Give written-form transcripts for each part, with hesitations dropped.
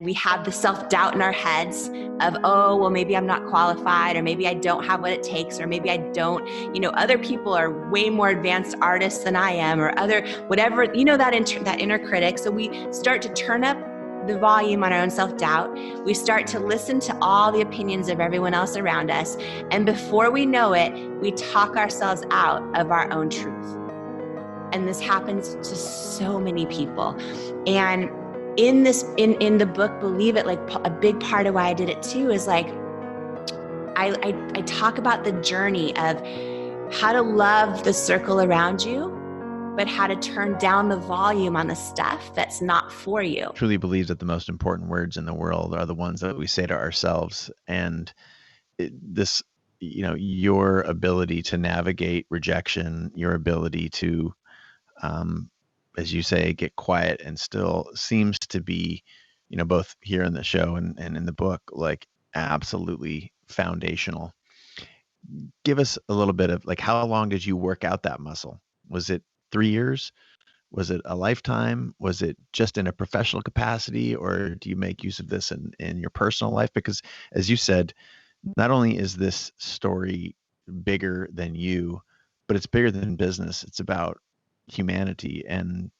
We have the self-doubt in our heads of, oh, well, maybe I'm not qualified, or maybe I don't have what it takes, or maybe I don't, other people are way more advanced artists than I am, or other, whatever, that inner critic. So we start to turn up the volume on our own self-doubt. We start to listen to all the opinions of everyone else around us. And before we know it, we talk ourselves out of our own truth. And this happens to so many people. And in the book, Believe It, like a big part of why I did it too is like, I talk about the journey of how to love the circle around you, but how to turn down the volume on the stuff that's not for you. I truly believe that the most important words in the world are the ones that we say to ourselves. And your ability to navigate rejection, your ability to, as you say, get quiet and still seems to be, both here in the show and in the book, like absolutely foundational. Give us a little bit of like, how long did you work out that muscle? Was it 3 years? Was it a lifetime? Was it just in a professional capacity, or do you make use of this in your personal life? Because as you said, not only is this story bigger than you, but it's bigger than business. It's about humanity. And,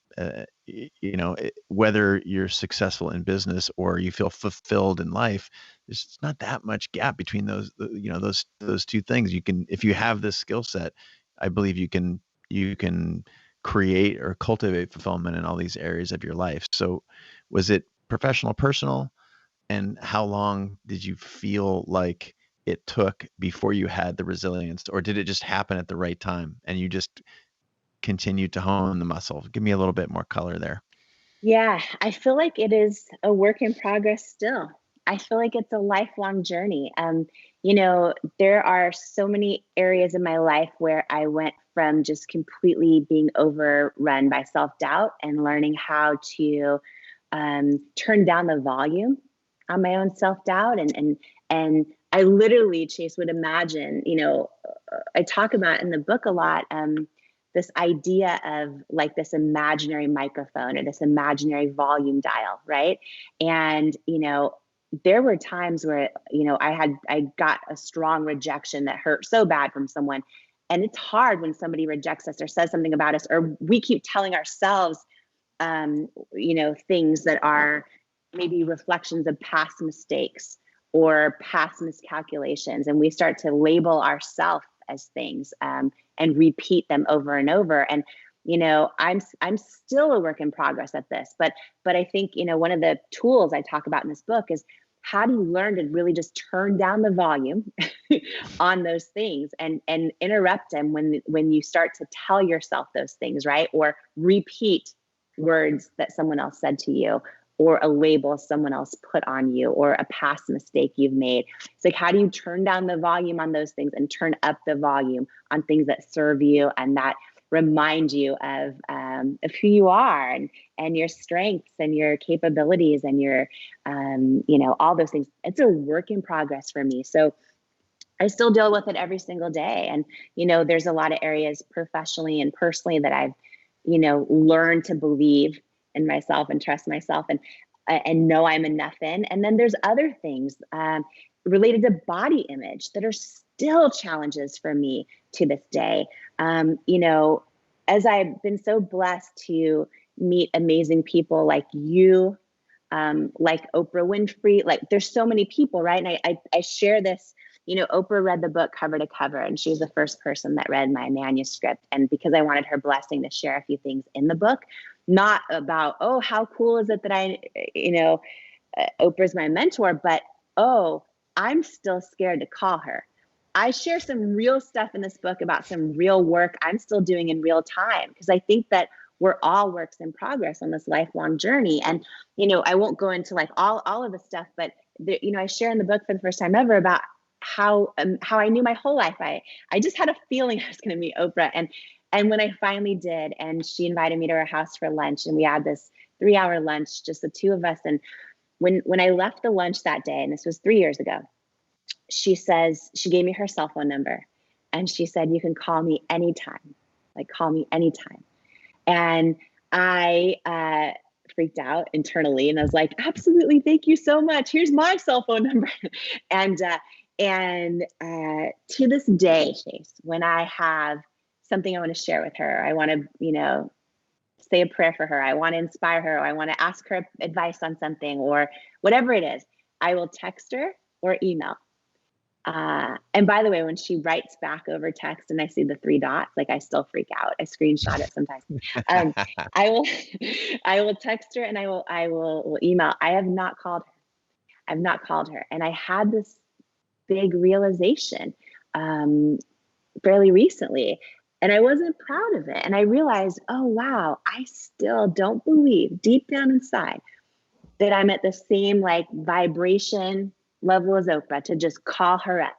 whether you're successful in business or you feel fulfilled in life, there's not that much gap between those two things. You can, if you have this skill set, I believe you can create or cultivate fulfillment in all these areas of your life. So was it professional, personal? And how long did you feel like it took before you had the resilience, or did it just happen at the right time and you just continued to hone the muscle? Give me a little bit more color there. Yeah, I feel like it is a work in progress still. I feel like it's a lifelong journey. There are so many areas in my life where I went from just completely being overrun by self-doubt and learning how to turn down the volume on my own self-doubt. And I literally, Chase, would imagine, I talk about in the book a lot, this idea of like this imaginary microphone or this imaginary volume dial, right? And, there were times where, I got a strong rejection that hurt so bad from someone. And it's hard when somebody rejects us or says something about us, or we keep telling ourselves, things that are maybe reflections of past mistakes or past miscalculations. And we start to label ourselves as things and repeat them over and over. And, I'm still a work in progress at this, but I think, one of the tools I talk about in this book is how do you learn to really just turn down the volume on those things and interrupt them when you start to tell yourself those things, right? Or repeat words that someone else said to you, or a label someone else put on you, or a past mistake you've made. It's like, how do you turn down the volume on those things and turn up the volume on things that serve you and that remind you of who you are and your strengths and your capabilities and your, all those things. It's a work in progress for me. So I still deal with it every single day. And, there's a lot of areas professionally and personally that I've, learned to believe in myself and trust myself and know I'm enough in. And then there's other things related to body image that are still challenges for me to this day. As I've been so blessed to meet amazing people like you, like Oprah Winfrey, like there's so many people, right? And I share this, Oprah read the book cover to cover, and she was the first person that read my manuscript. And because I wanted her blessing to share a few things in the book, not about, oh, how cool is it that Oprah's my mentor, but, oh, I'm still scared to call her. I share some real stuff in this book about some real work I'm still doing in real time, because I think that we're all works in progress on this lifelong journey. And, I won't go into like all of the stuff, but I share in the book for the first time ever about how I knew my whole life. I just had a feeling I was going to meet Oprah. And when I finally did, and she invited me to her house for lunch, and we had this 3-hour lunch, just the two of us. And when I left the lunch that day, and this was 3 years ago, she gave me her cell phone number, and she said, you can call me anytime, like call me anytime. And I freaked out internally, and I was like, absolutely, thank you so much. Here's my cell phone number. and to this day, Chase, when I have something I want to share with her, I want to, say a prayer for her, I want to inspire her, or I want to ask her advice on something, or whatever it is, I will text her or email. And by the way, when she writes back over text and I see the 3 dots, like, I still freak out. I screenshot it sometimes. I will text her and I will email. I have not called her. I've not called her. And I had this big realization fairly recently, and I wasn't proud of it. And I realized, oh, wow, I still don't believe deep down inside that I'm at the same like vibration level as Oprah to just call her up.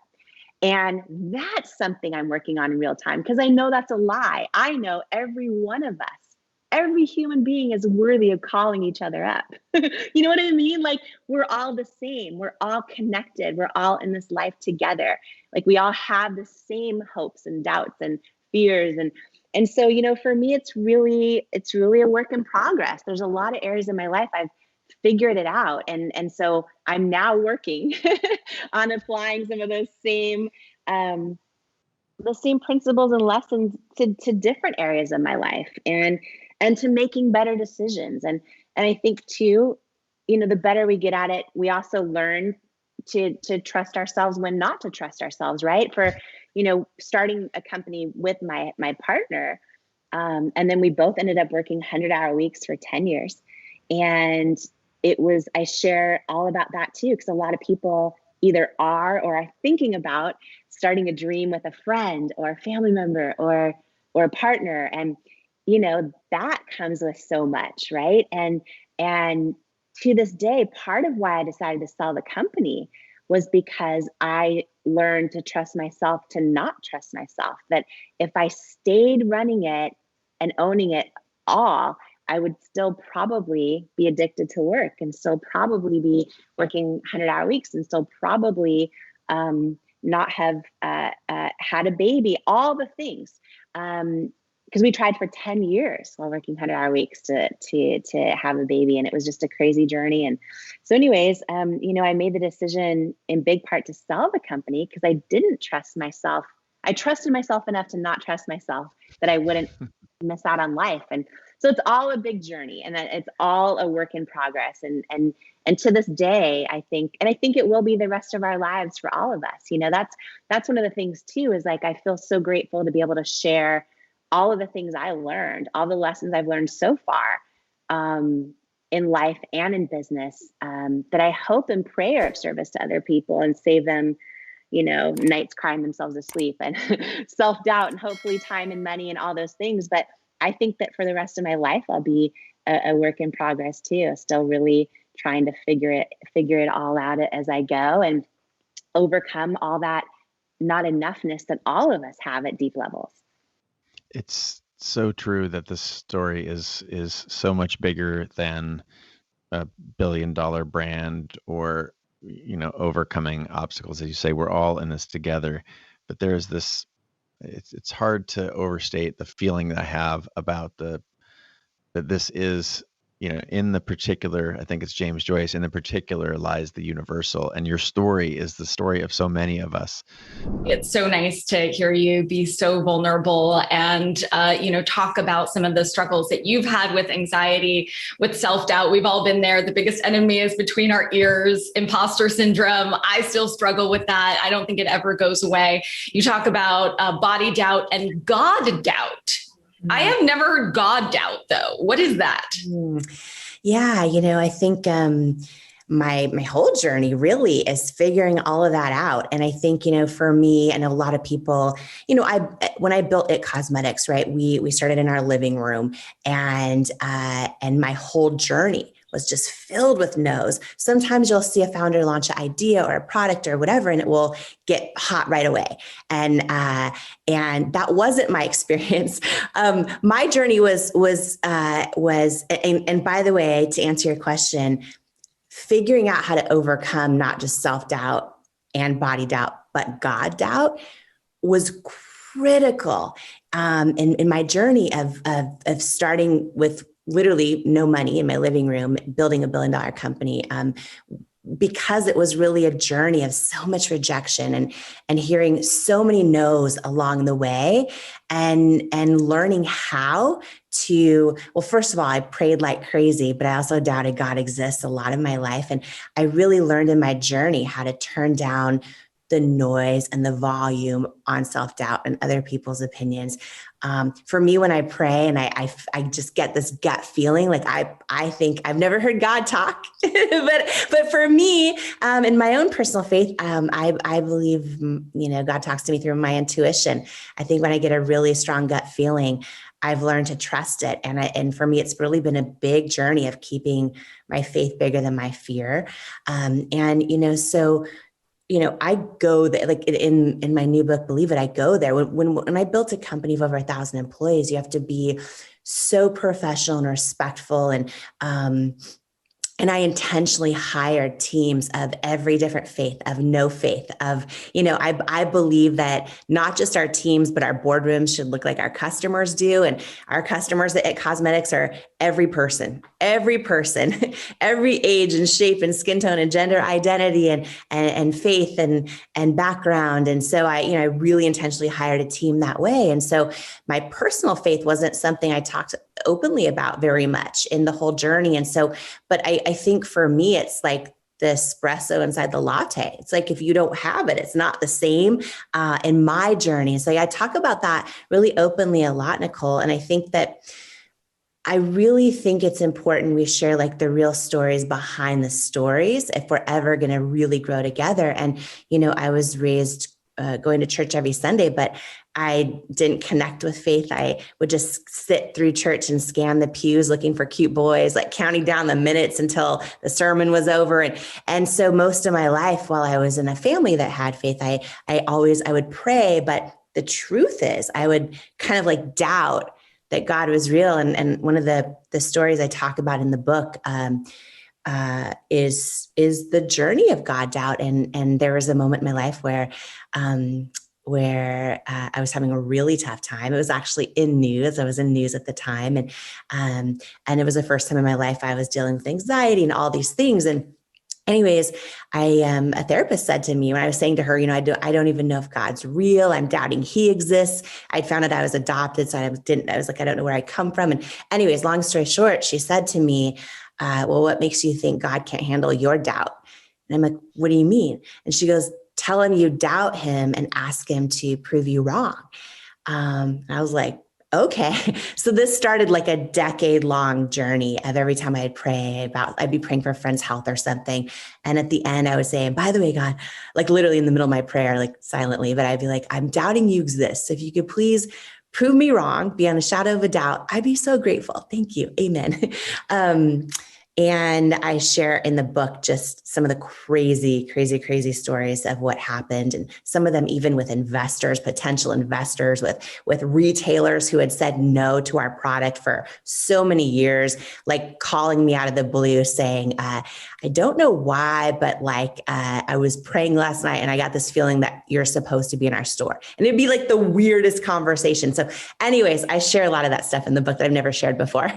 And that's something I'm working on in real time, because I know that's a lie. I know every one of us, every human being is worthy of calling each other up. You know what I mean? Like, we're all the same. We're all connected. We're all in this life together. Like, we all have the same hopes and doubts and fears. And so, for me, it's really a work in progress. There's a lot of areas in my life I've figured it out. And so I'm now working on applying some of those same principles and lessons to different areas of my life, and to making better decisions. And I think too, the better we get at it, we also learn to trust ourselves when not to trust ourselves, right? For, starting a company with my partner, and then we both ended up working 100-hour weeks for 10 years. And I share all about that too, because a lot of people either are or are thinking about starting a dream with a friend or a family member or a partner. And, that comes with so much, right? And to this day, part of why I decided to sell the company was because I learned to trust myself, to not trust myself. That if I stayed running it and owning it all, I would still probably be addicted to work, and still probably be working 100-hour weeks, and still probably not have had a baby, all the things. Because we tried for 10 years while working 100-hour weeks to have a baby, and it was just a crazy journey. And so anyways, I made the decision in big part to sell the company because I didn't trust myself. I trusted myself enough to not trust myself that I wouldn't miss out on life. And so it's all a big journey, and it's all a work in progress. And to this day, I think it will be the rest of our lives for all of us. That's one of the things too, is like, I feel so grateful to be able to share all of the things I learned, all the lessons I've learned so far in life and in business, that I hope and pray are of service to other people and save them, nights crying themselves to sleep and self-doubt, and hopefully time and money and all those things. But I think that for the rest of my life, I'll be a work in progress too, still really trying to figure it all out as I go, and overcome all that not enough-ness that all of us have at deep levels. It's so true that this story is so much bigger than a billion-dollar brand or, overcoming obstacles. As you say, we're all in this together. But there's this, it's hard to overstate the feeling that I have about that this is, in the particular, I think it's James Joyce, in the particular lies the universal. And your story is the story of so many of us. It's so nice to hear you be so vulnerable and, talk about some of the struggles that you've had with anxiety, with self-doubt. We've all been there. The biggest enemy is between our ears, imposter syndrome. I still struggle with that. I don't think it ever goes away. You talk about body doubt and God doubt. I have never heard God doubt, though. What is that? Yeah, I think my whole journey really is figuring all of that out. And I think, for me and a lot of people, when I built It Cosmetics, right, we started in our living room, and my whole journey was just filled with no's. Sometimes you'll see a founder launch an idea or a product or whatever, and it will get hot right away. And that wasn't my experience. My journey was, and by the way, to answer your question, figuring out how to overcome not just self-doubt and body doubt, but God doubt was critical in my journey of starting with literally no money in my living room, building $1 billion company. Because it was really a journey of so much rejection and hearing so many no's along the way, and learning how to, well, first of all, I prayed like crazy, but I also doubted God exists a lot of my life. And I really learned in my journey how to turn down the noise and the volume on self-doubt and other people's opinions. For me, when I pray and I just get this gut feeling, like I think I've never heard God talk, but for me, in my own personal faith, I believe, God talks to me through my intuition. I think when I get a really strong gut feeling, I've learned to trust it. And for me, it's really been a big journey of keeping my faith bigger than my fear. I go there, like in my new book, Believe It, I go there. When I built a company of over 1,000 employees, you have to be so professional and respectful. And I intentionally hired teams of every different faith, of no faith, I believe that not just our teams, but our boardrooms should look like our customers do. And our customers at Cosmetics are every person, every age and shape and skin tone and gender identity and faith and background. And so I really intentionally hired a team that way. And so my personal faith wasn't something I talked openly about very much in the whole journey. And so, but I think for me, it's like the espresso inside the latte. It's like, if you don't have it, it's not the same in my journey. So I talk about that really openly a lot, Nicole. And I really think it's important we share like the real stories behind the stories if we're ever going to really grow together. And, I was raised going to church every Sunday, but I didn't connect with faith. I would just sit through church and scan the pews looking for cute boys, like counting down the minutes until the sermon was over. And so most of my life, while I was in a family that had faith, I would pray, but the truth is I would kind of like doubt that God was real. And one of the stories I talk about in the book is the journey of God doubt. And there was a moment in my life where I was having a really tough time. It was actually in news. I was in news at the time. And it was the first time in my life I was dealing with anxiety and all these things. And anyways, a therapist said to me when I was saying to her, I don't even know if God's real. I'm doubting he exists. I'd found out I was adopted. So I was like, I don't know where I come from. And anyways, long story short, she said to me, well, what makes you think God can't handle your doubt? And I'm like, what do you mean? And she goes, tell him you doubt him and ask him to prove you wrong. I was like, okay. So this started like a decade-long journey of every time I'd be praying for a friend's health or something. And at the end, I would say, by the way, God, like literally in the middle of my prayer, like silently, but I'd be like, I'm doubting you exist. So if you could please prove me wrong, beyond a shadow of a doubt, I'd be so grateful. Thank you. Amen. And I share in the book just some of the crazy, crazy, crazy stories of what happened. And some of them even with investors, potential investors, with retailers who had said no to our product for so many years, like calling me out of the blue saying, I don't know why, but I was praying last night and I got this feeling that you're supposed to be in our store. And it'd be like the weirdest conversation. So anyways, I share a lot of that stuff in the book that I've never shared before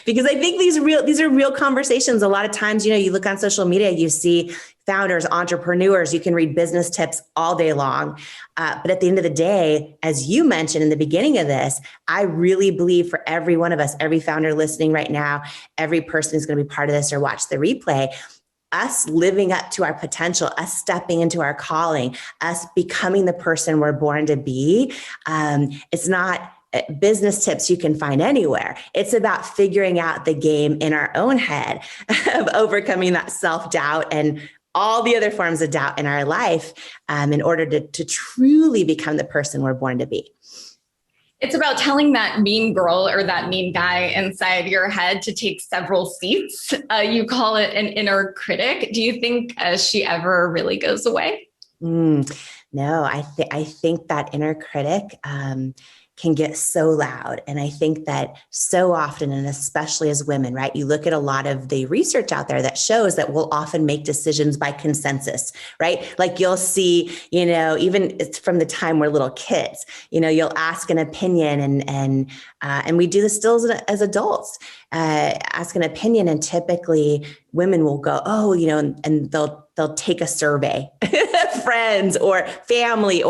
because I think these are real conversations. A lot of times, you look on social media, you see founders, entrepreneurs, you can read business tips all day long. But at the end of the day, as you mentioned in the beginning of this, I really believe for every one of us, every founder listening right now, every person who's going to be part of this or watch the replay, us living up to our potential, us stepping into our calling, us becoming the person we're born to be. It's not business tips you can find anywhere. It's about figuring out the game in our own head of overcoming that self-doubt and all the other forms of doubt in our life in order to truly become the person we're born to be. It's about telling that mean girl or that mean guy inside your head to take several seats. You call it an inner critic. Do you think she ever really goes away? No, I think that inner critic can get so loud. And I think that so often, and especially as women, right, you look at a lot of the research out there that shows that we'll often make decisions by consensus, right? Like you'll see, even it's from the time we're little kids, you'll ask an opinion and we do this still as adults, ask an opinion, and typically women will go, oh, and they'll take a survey, friends or family,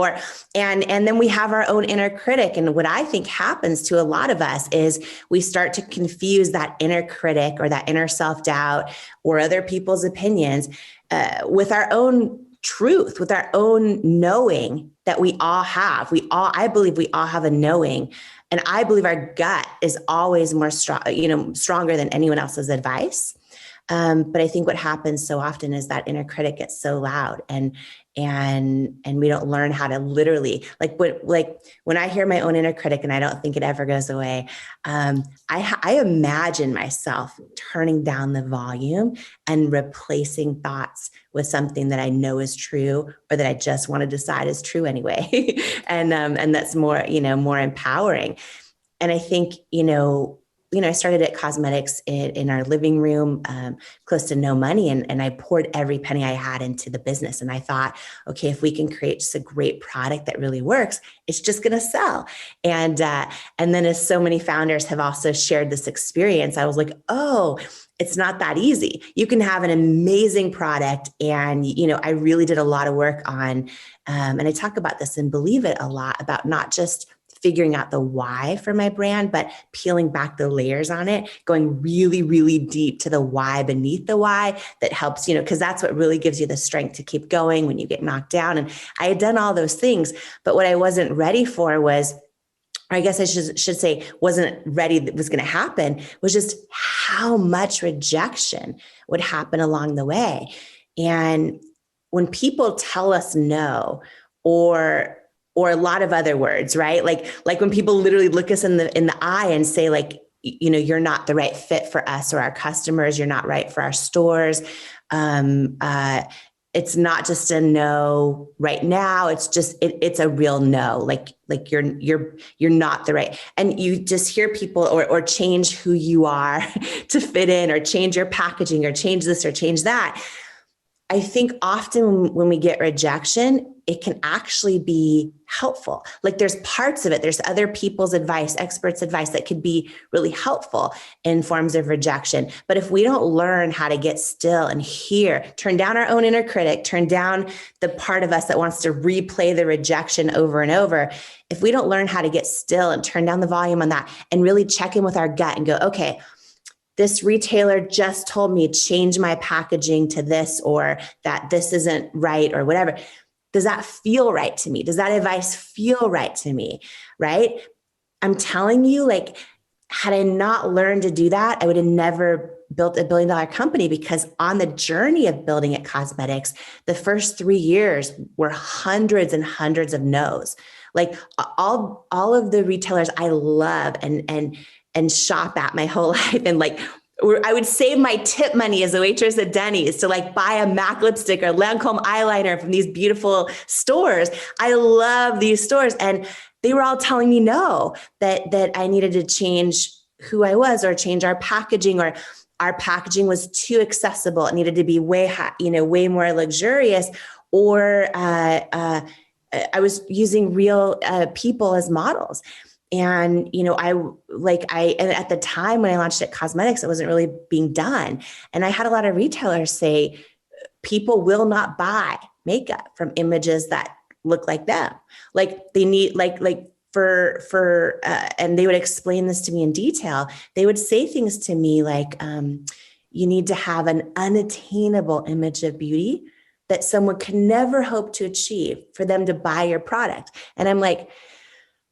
and then we have our own inner critic. And what I think happens to a lot of us is we start to confuse that inner critic or that inner self-doubt or other people's opinions with our own truth, with our own knowing that we all have. I believe we all have a knowing. And I believe our gut is always more stronger than anyone else's advice. But I think what happens so often is that inner critic gets so loud, and we don't learn how to literally, like when I hear my own inner critic, and I don't think it ever goes away. I imagine myself turning down the volume and replacing thoughts with something that I know is true, or that I just want to decide is true anyway. and that's more, more empowering. And I think, I started at cosmetics in our living room, close to no money. And I poured every penny I had into the business. And I thought, okay, if we can create just a great product that really works, it's just going to sell. And then as so many founders have also shared this experience, I was like, oh, it's not that easy. You can have an amazing product. And, I really did a lot of work on, and I talk about this and believe it a lot, about not just figuring out the why for my brand, but peeling back the layers on it, going really, really deep to the why beneath the why that helps, because that's what really gives you the strength to keep going when you get knocked down. And I had done all those things, but what I wasn't ready for was, or I guess I should say wasn't ready that was going to happen, was just how much rejection would happen along the way. And when people tell us no, or a lot of other words, right? Like when people literally look us in the eye and say, like, you're not the right fit for us or our customers, you're not right for our stores. It's not just a no right now. It's just, it's a real no. Like you're not the right. And you just hear people or change who you are to fit in, or change your packaging, or change this or change that. I think often when we get rejection, it can actually be helpful. Like there's parts of it, there's other people's advice, experts' advice that could be really helpful in forms of rejection. But if we don't learn how to get still and hear, turn down our own inner critic, turn down the part of us that wants to replay the rejection over and over, if we don't learn how to get still and turn down the volume on that and really check in with our gut and go, okay, this retailer just told me change my packaging to this, or that this isn't right, or whatever. Does that feel right to me? Does that advice feel right to me? Right? I'm telling you, like, had I not learned to do that, I would have never built $1 billion company, because on the journey of building at cosmetics, the first 3 years were hundreds and hundreds of no's. Like all of the retailers I love and shop at my whole life. And like, I would save my tip money as a waitress at Denny's to like buy a MAC lipstick or Lancome eyeliner from these beautiful stores. I love these stores. And they were all telling me no, that I needed to change who I was, or change our packaging, or our packaging was too accessible. It needed to be way more luxurious, or I was using real people as models. And, and at the time when I launched at cosmetics, it wasn't really being done. And I had a lot of retailers say, people will not buy makeup from images that look like them. Like they need, and they would explain this to me in detail. They would say things to me like, you need to have an unattainable image of beauty that someone could never hope to achieve for them to buy your product. And I'm like,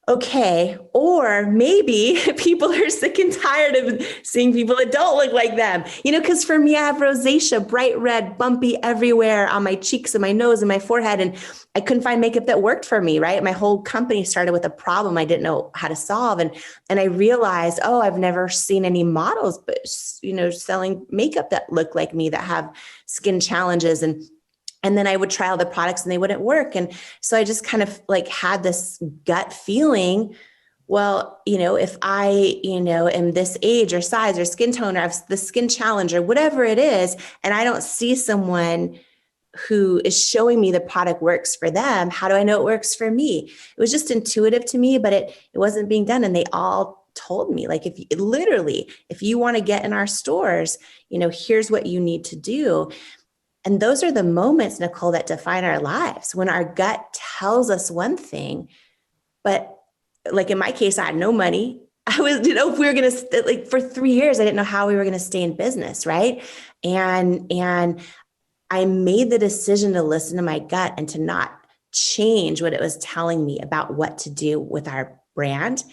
okay, or maybe people are sick and tired of seeing people that don't look like them, because for me, I have rosacea, bright red, bumpy everywhere on my cheeks and my nose and my forehead. And I couldn't find makeup that worked for me, right? My whole company started with a problem I didn't know how to solve. And I realized, oh, I've never seen any models, but, selling makeup that look like me, that have skin challenges. And then I would try all the products and they wouldn't work. And so I just kind of like had this gut feeling, well, if I, am this age or size or skin tone or have the skin challenge or whatever it is, and I don't see someone who is showing me the product works for them, how do I know it works for me? It was just intuitive to me, but it wasn't being done. And they all told me, like, if you want to get in our stores, here's what you need to do. And those are the moments, Nicole, that define our lives, when our gut tells us one thing, but like in my case, I had no money. I was, we were going to, like, for 3 years, I didn't know how we were going to stay in business. Right. And I made the decision to listen to my gut and to not change what it was telling me about what to do with our brand.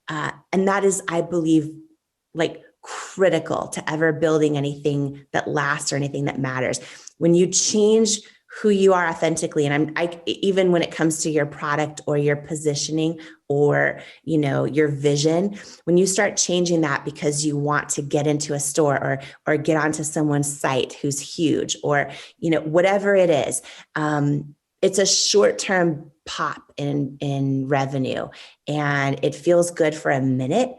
And that is, I believe, like, critical to ever building anything that lasts or anything that matters. When you change who you are authentically, and even when it comes to your product or your positioning or, your vision, when you start changing that because you want to get into a store or get onto someone's site who's huge, or, whatever it is, it's a short-term pop in revenue, and it feels good for a minute,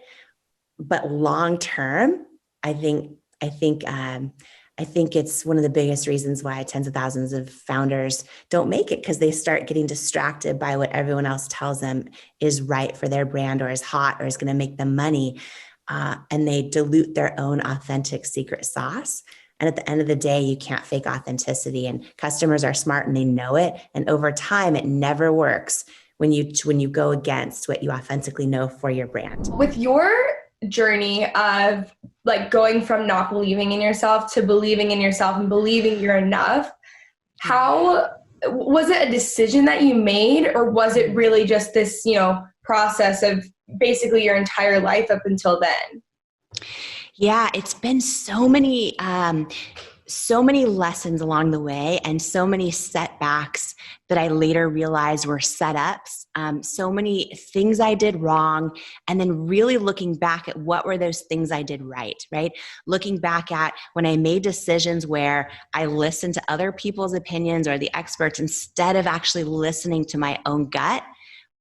but long-term, I think it's one of the biggest reasons why tens of thousands of founders don't make it, because they start getting distracted by what everyone else tells them is right for their brand or is hot or is going to make them money. And they dilute their own authentic secret sauce. And at the end of the day, you can't fake authenticity, and customers are smart and they know it. And over time, it never works when you go against what you authentically know for your brand. With your journey of, like, going from not believing in yourself to believing in yourself and believing you're enough, how was it a decision that you made, or was it really just this, process of basically your entire life up until then? Yeah, it's been so many lessons along the way, and so many setbacks that I later realized were setups. So many things I did wrong, and then really looking back at what were those things I did right? Looking back at when I made decisions where I listened to other people's opinions or the experts instead of actually listening to my own gut.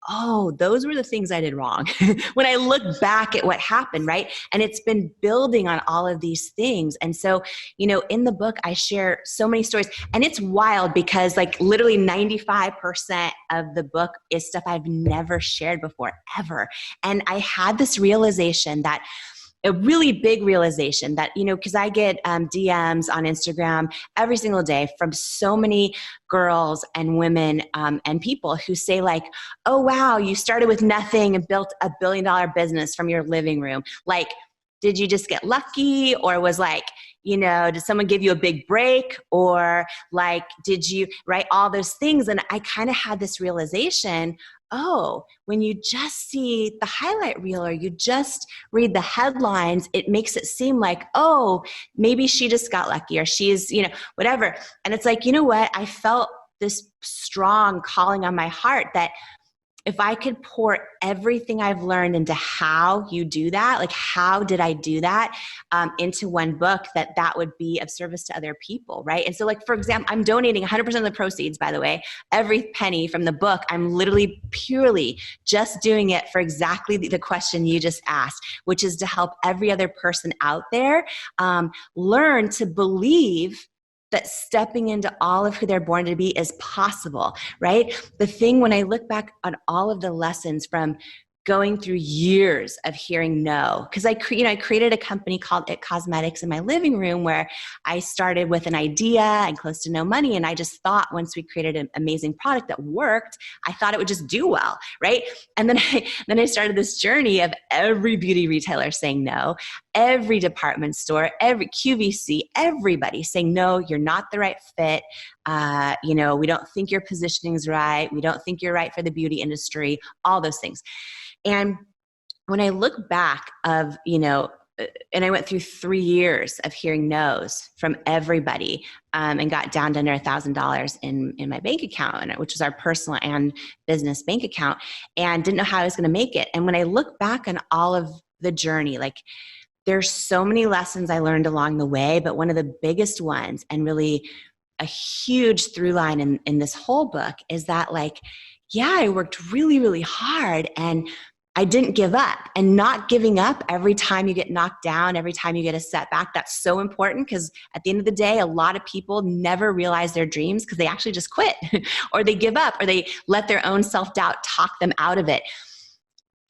Oh, those were the things I did wrong. When I look back at what happened, right? And it's been building on all of these things. And so, in the book, I share so many stories, and it's wild because, like, literally 95% of the book is stuff I've never shared before, ever. And I had this realization, that a really big realization that, because I get DMs on Instagram every single day from so many girls and women and people who say, like, oh, wow, you started with nothing and built $1 billion business from your living room. Like, did you just get lucky? Or was, like, did someone give you a big break? Or, like, did you, right? All those things. And I kind of had this realization, oh, when you just see the highlight reel or you just read the headlines, it makes it seem like, oh, maybe she just got lucky, or she's, whatever. And it's like, you know what? I felt this strong calling on my heart that if I could pour everything I've learned into how you do that, like, how did I do that, into one book, that would be of service to other people, right? And so, like, for example, I'm donating 100% of the proceeds, by the way, every penny from the book. I'm literally purely just doing it for exactly the question you just asked, which is to help every other person out there learn to believe that stepping into all of who they're born to be is possible, right? The thing, when I look back on all of the lessons from going through years of hearing no, because I created a company called It Cosmetics in my living room, where I started with an idea and close to no money. And I just thought, once we created an amazing product that worked, I thought it would just do well, right? And then I started this journey of every beauty retailer saying no, every department store, every QVC, everybody saying, no, you're not the right fit. We don't think your positioning is right. We don't think you're right for the beauty industry, all those things. And when I look back and I went through 3 years of hearing no's from everybody, and got down to under $1,000 in my bank account, which was our personal and business bank account, and didn't know how I was going to make it. And when I look back on all of the journey, like, there's so many lessons I learned along the way, but one of the biggest ones, and really a huge through line in this whole book, is that, like, yeah, I worked really, really hard, and I didn't give up. And not giving up every time you get knocked down, every time you get a setback, that's so important, because at the end of the day, a lot of people never realize their dreams because they actually just quit or they give up or they let their own self-doubt talk them out of it.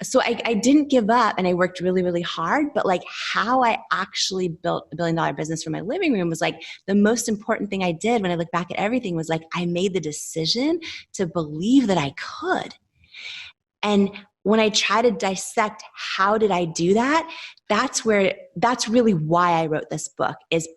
So I didn't give up, and I worked really, really hard, but like how I actually built $1 billion business from my living room was like the most important thing I did when I look back at everything was like, I made the decision to believe that I could. And when I try to dissect how did I do that, that's really why I wrote this book, is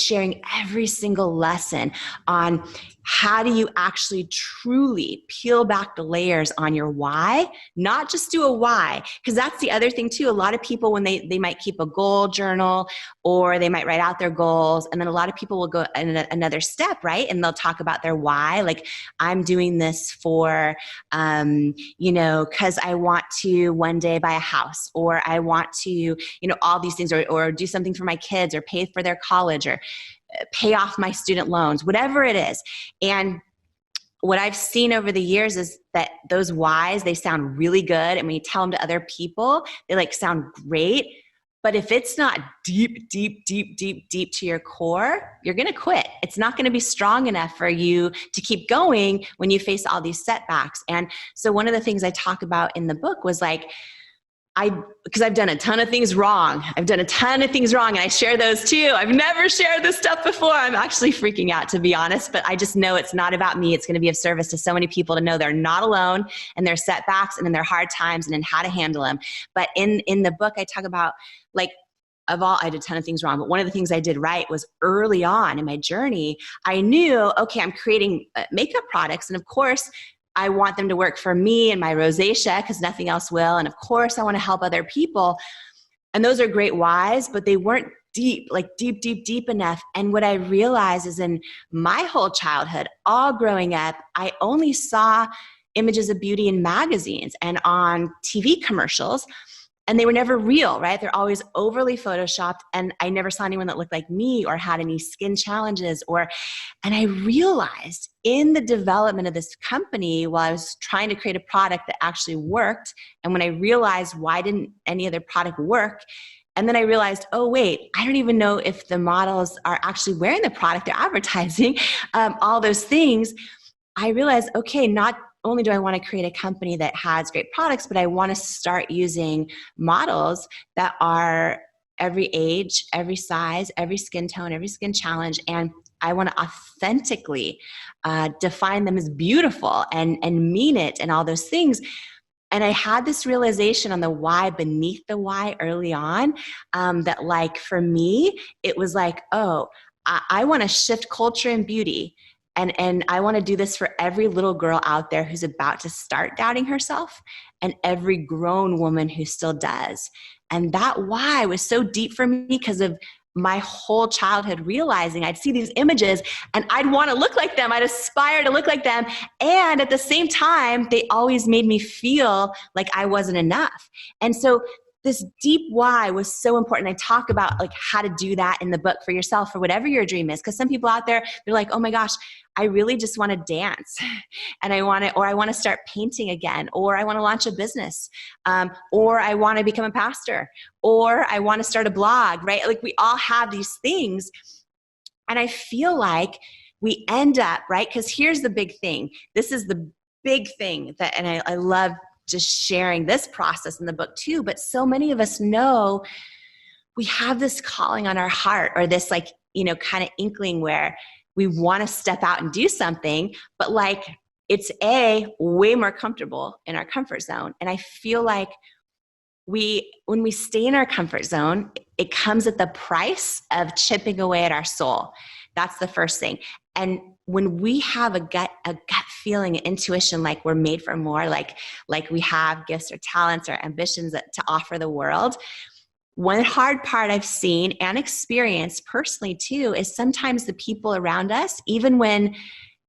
sharing every single lesson on how do you actually truly peel back the layers on your why, not just do a why. Because that's the other thing too. A lot of people, when they might keep a goal journal or they might write out their goals, and then a lot of people will go another step, right? And they'll talk about their why. Like, I'm doing this for, because I want to one day buy a house, or I want to, all these things, or do something for my kids, or pay for their college, or pay off my student loans, whatever it is. And what I've seen over the years is that those whys, they sound really good. And when you tell them to other people, they like sound great. But if it's not deep, deep, deep, deep, deep to your core, you're going to quit. It's not going to be strong enough for you to keep going when you face all these setbacks. And so one of the things I talk about in the book was like, because I've done a ton of things wrong. And I share those too. I've never shared this stuff before. I'm actually freaking out, to be honest, but I just know it's not about me. It's going to be of service to so many people to know they're not alone in their setbacks and in their hard times and in how to handle them. But in the book, I talk about, like, I did a ton of things wrong, but one of the things I did right was early on in my journey, I knew, okay, I'm creating makeup products. And of course, I want them to work for me and my rosacea because nothing else will. And of course, I want to help other people. And those are great whys, but they weren't deep enough. And what I realized is, in my whole childhood, all growing up, I only saw images of beauty in magazines and on TV commercials. And they were never real, right? They're always overly photoshopped. And I never saw anyone that looked like me or had any skin challenges. And I realized in the development of this company, while I was trying to create a product that actually worked, and when I realized why didn't any other product work, and then I realized, oh, wait, I don't even know if the models are actually wearing the product they're advertising, all those things, I realized, okay, not only do I want to create a company that has great products, but I want to start using models that are every age, every size, every skin tone, every skin challenge. And I want to authentically define them as beautiful and mean it and all those things. And I had this realization on the why beneath the why early on, that, like, for me, it was like, oh, I want to shift culture and beauty. And I want to do this for every little girl out there who's about to start doubting herself, and every grown woman who still does. And that why was so deep for me because of my whole childhood realizing I'd see these images and I'd want to look like them. I'd aspire to look like them. And at the same time, they always made me feel like I wasn't enough. And so this deep why was so important. I talk about, like, how to do that in the book for yourself, for whatever your dream is. Because some people out there, they're like, oh my gosh, I really just want to dance, and I want to start painting again, or I want to launch a business, or I want to become a pastor, or I want to start a blog, right? Like, we all have these things. And I feel like we end up, right? Because here's the big thing. This is the big thing that, and I love just sharing this process in the book too, but so many of us know we have this calling on our heart, or this, like, kind of inkling where we want to step out and do something, but, like, it's way more comfortable in our comfort zone. And I feel like when we stay in our comfort zone, it comes at the price of chipping away at our soul. That's the first thing. And when we have a gut feeling, intuition, like we're made for more, like we have gifts or talents or ambitions to offer the world, one hard part I've seen and experienced personally too is sometimes the people around us, even when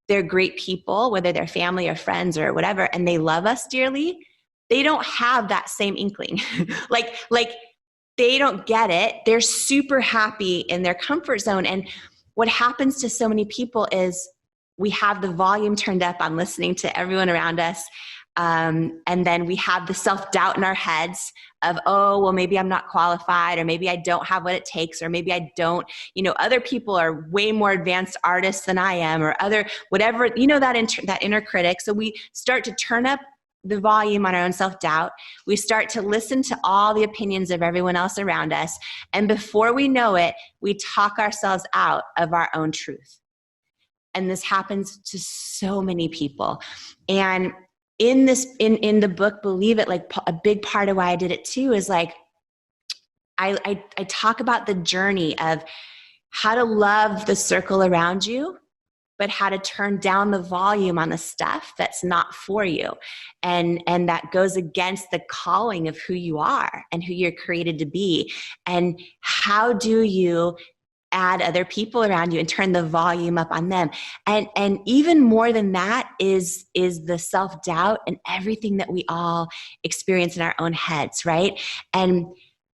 they're great people, whether they're family or friends or whatever, and they love us dearly, they don't have that same inkling. like they don't get it. They're super happy in their comfort zone. And what happens to so many people is we have the volume turned up on listening to everyone around us. And then we have the self-doubt in our heads of, oh, well, maybe I'm not qualified, or maybe I don't have what it takes, or maybe I don't, other people are way more advanced artists than I am, or whatever, that inner critic. So we start to turn up the volume on our own self-doubt. We start to listen to all the opinions of everyone else around us. And before we know it, we talk ourselves out of our own truth. And this happens to so many people. And in the book, Believe It, like a big part of why I did it too is like, I talk about the journey of how to love the circle around you, but how to turn down the volume on the stuff that's not for you. And that goes against the calling of who you are and who you're created to be. And how do you add other people around you and turn the volume up on them? And even more than that is the self-doubt and everything that we all experience in our own heads, right? And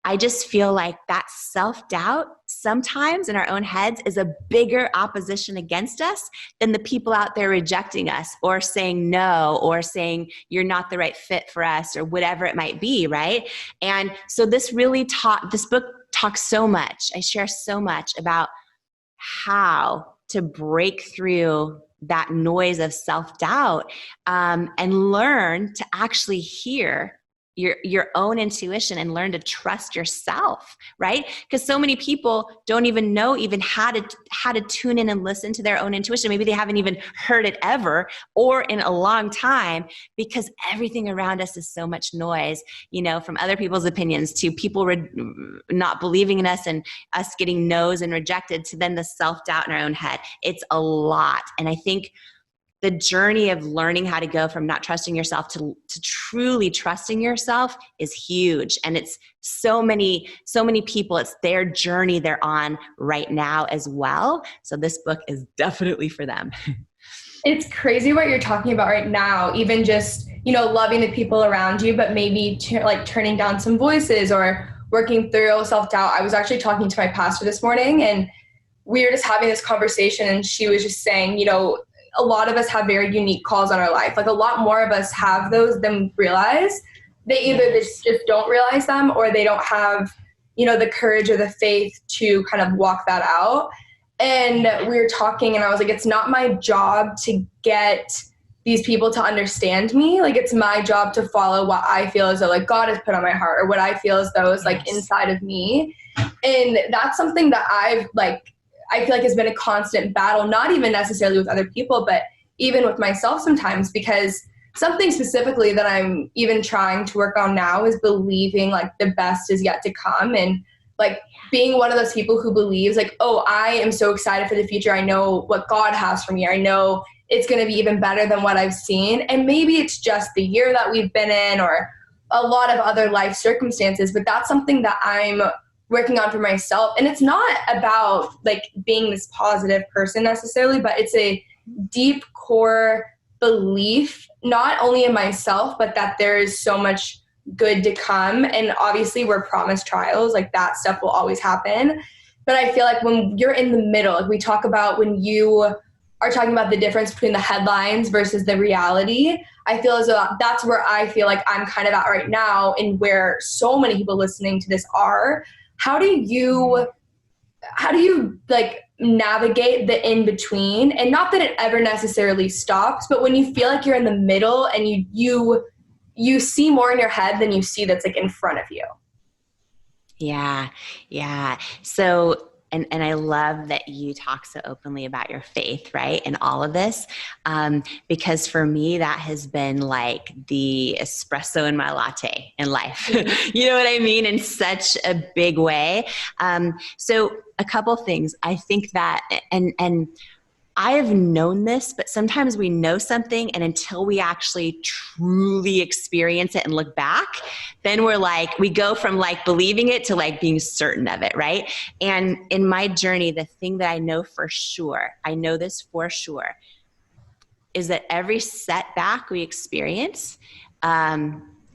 I just feel like that self-doubt sometimes in our own heads is a bigger opposition against us than the people out there rejecting us or saying no, or saying you're not the right fit for us, or whatever it might be, right? And so this book talks so much. I share so much about how to break through that noise of self-doubt, and learn to actually hear your own intuition and learn to trust yourself, right? Because so many people don't even know how to tune in and listen to their own intuition. Maybe they haven't even heard it ever or in a long time, because everything around us is so much noise, from other people's opinions to people not believing in us and us getting no's and rejected, to then the self-doubt in our own head. It's a lot. And I think the journey of learning how to go from not trusting yourself to truly trusting yourself is huge. And it's so many people, it's their journey they're on right now as well. So this book is definitely for them. It's crazy what you're talking about right now, even just, loving the people around you, but maybe turning down some voices or working through self-doubt. I was actually talking to my pastor this morning, and we were just having this conversation, and she was just saying, a lot of us have very unique calls on our life. Like, a lot more of us have those than realize. They either just don't realize them, or they don't have, the courage or the faith to kind of walk that out. And we were talking, and I was like, it's not my job to get these people to understand me. Like, it's my job to follow what I feel as though like God has put on my heart, or what I feel as though is like inside of me. And that's something that I feel like has been a constant battle, not even necessarily with other people, but even with myself sometimes, because something specifically that I'm even trying to work on now is believing like the best is yet to come, and like being one of those people who believes like, oh, I am so excited for the future. I know what God has for me. I know it's going to be even better than what I've seen. And maybe it's just the year that we've been in, or a lot of other life circumstances, but that's something that I'm working on for myself. And it's not about like being this positive person necessarily, but it's a deep core belief, not only in myself, but that there is so much good to come. And obviously we're promised trials, like that stuff will always happen. But I feel like when you're in the middle, like we talk about when you are talking about the difference between the headlines versus the reality, I feel as though that's where I feel like I'm kind of at right now, and where so many people listening to this are. How do you like navigate the in between? And not that it ever necessarily stops, but when you feel like you're in the middle and you see more in your head than you see that's like in front of you. Yeah. So, and I love that you talk so openly about your faith, right? And all of this, because for me, that has been like the espresso in my latte in life. You know what I mean? In such a big way. So a couple things. I think that, and I have known this, but sometimes we know something, and until we actually truly experience it and look back, then we're like, we go from like believing it to like being certain of it, right? And in my journey, the thing that I know for sure, I know this for sure, is that every setback we experience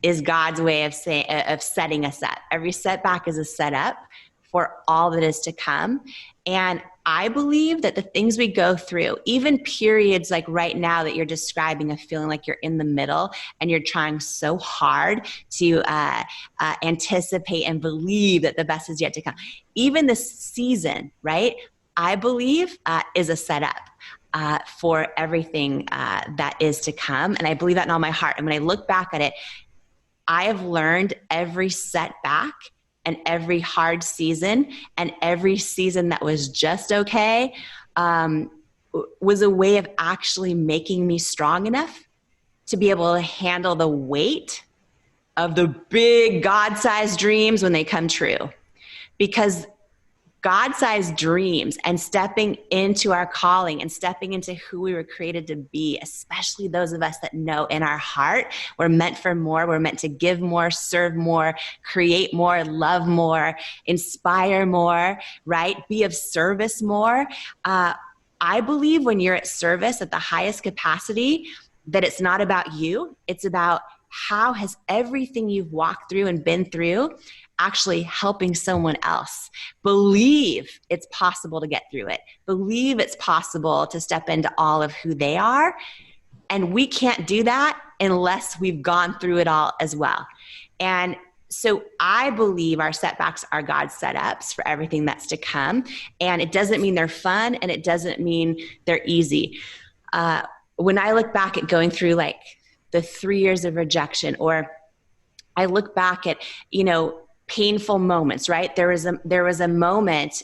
is God's way of setting us up. Every setback is a setup for all that is to come. And I believe that the things we go through, even periods like right now that you're describing of feeling like you're in the middle and you're trying so hard to anticipate and believe that the best is yet to come. Even this season, right? I believe is a setup for everything that is to come. And I believe that in all my heart. And when I look back at it, I have learned every setback and every hard season and every season that was just okay was a way of actually making me strong enough to be able to handle the weight of the big God-sized dreams when they come true. Because God-sized dreams and stepping into our calling and stepping into who we were created to be, especially those of us that know in our heart, we're meant for more. We're meant to give more, serve more, create more, love more, inspire more, right? Be of service more. I believe when you're at service at the highest capacity, that it's not about you. It's about how has everything you've walked through and been through actually helping someone else. Believe it's possible to get through it. Believe it's possible to step into all of who they are. And we can't do that unless we've gone through it all as well. And so I believe our setbacks are God's setups for everything that's to come. And it doesn't mean they're fun, and it doesn't mean they're easy. When I look back at going through like the 3 years of rejection, or I look back at, painful moments, right? There was a moment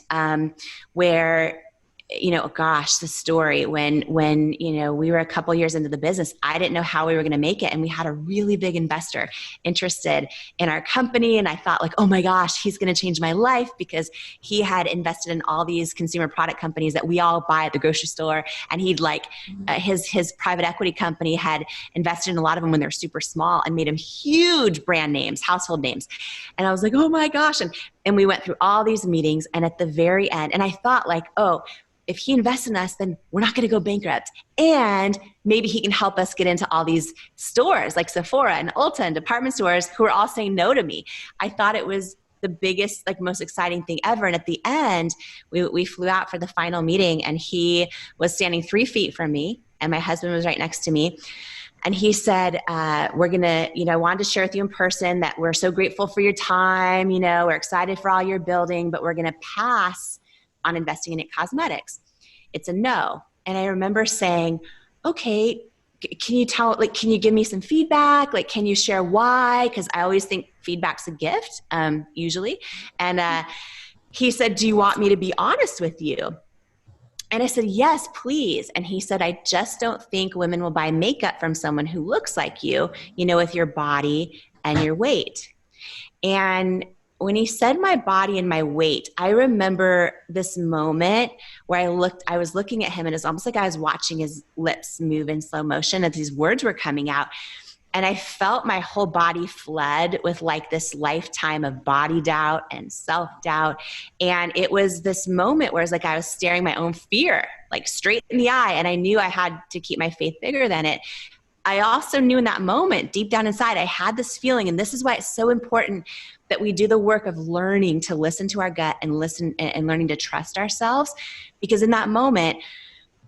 where, the story when, we were a couple years into the business, I didn't know how we were going to make it. And we had a really big investor interested in our company. And I thought like, oh my gosh, he's going to change my life, because he had invested in all these consumer product companies that we all buy at the grocery store. And he'd his private equity company had invested in a lot of them when they're super small and made them huge brand names, household names. And I was like, oh my gosh. And we went through all these meetings, and at the very end, and I thought like, oh, if he invests in us, then we're not going to go bankrupt. And maybe he can help us get into all these stores like Sephora and Ulta and department stores who are all saying no to me. I thought it was the biggest, most exciting thing ever. And at the end, we flew out for the final meeting, and he was standing 3 feet from me, and my husband was right next to me. And he said, we're going to, I wanted to share with you in person that we're so grateful for your time. We're excited for all you're building, but we're going to pass on investing in It Cosmetics. It's a no. And I remember saying, okay, can you give me some feedback? Can you share why? Because I always think feedback's a gift, usually. And he said, do you want me to be honest with you? And I said, yes, please. And he said, I just don't think women will buy makeup from someone who looks like you, with your body and your weight. And when he said my body and my weight, I remember this moment where I was looking at him, and it's almost like I was watching his lips move in slow motion as these words were coming out. And I felt my whole body flood with this lifetime of body doubt and self-doubt. And it was this moment where it's like I was staring my own fear, straight in the eye. And I knew I had to keep my faith bigger than it. I also knew in that moment, deep down inside, I had this feeling, and this is why it's so important that we do the work of learning to listen to our gut and learning to trust ourselves. Because in that moment,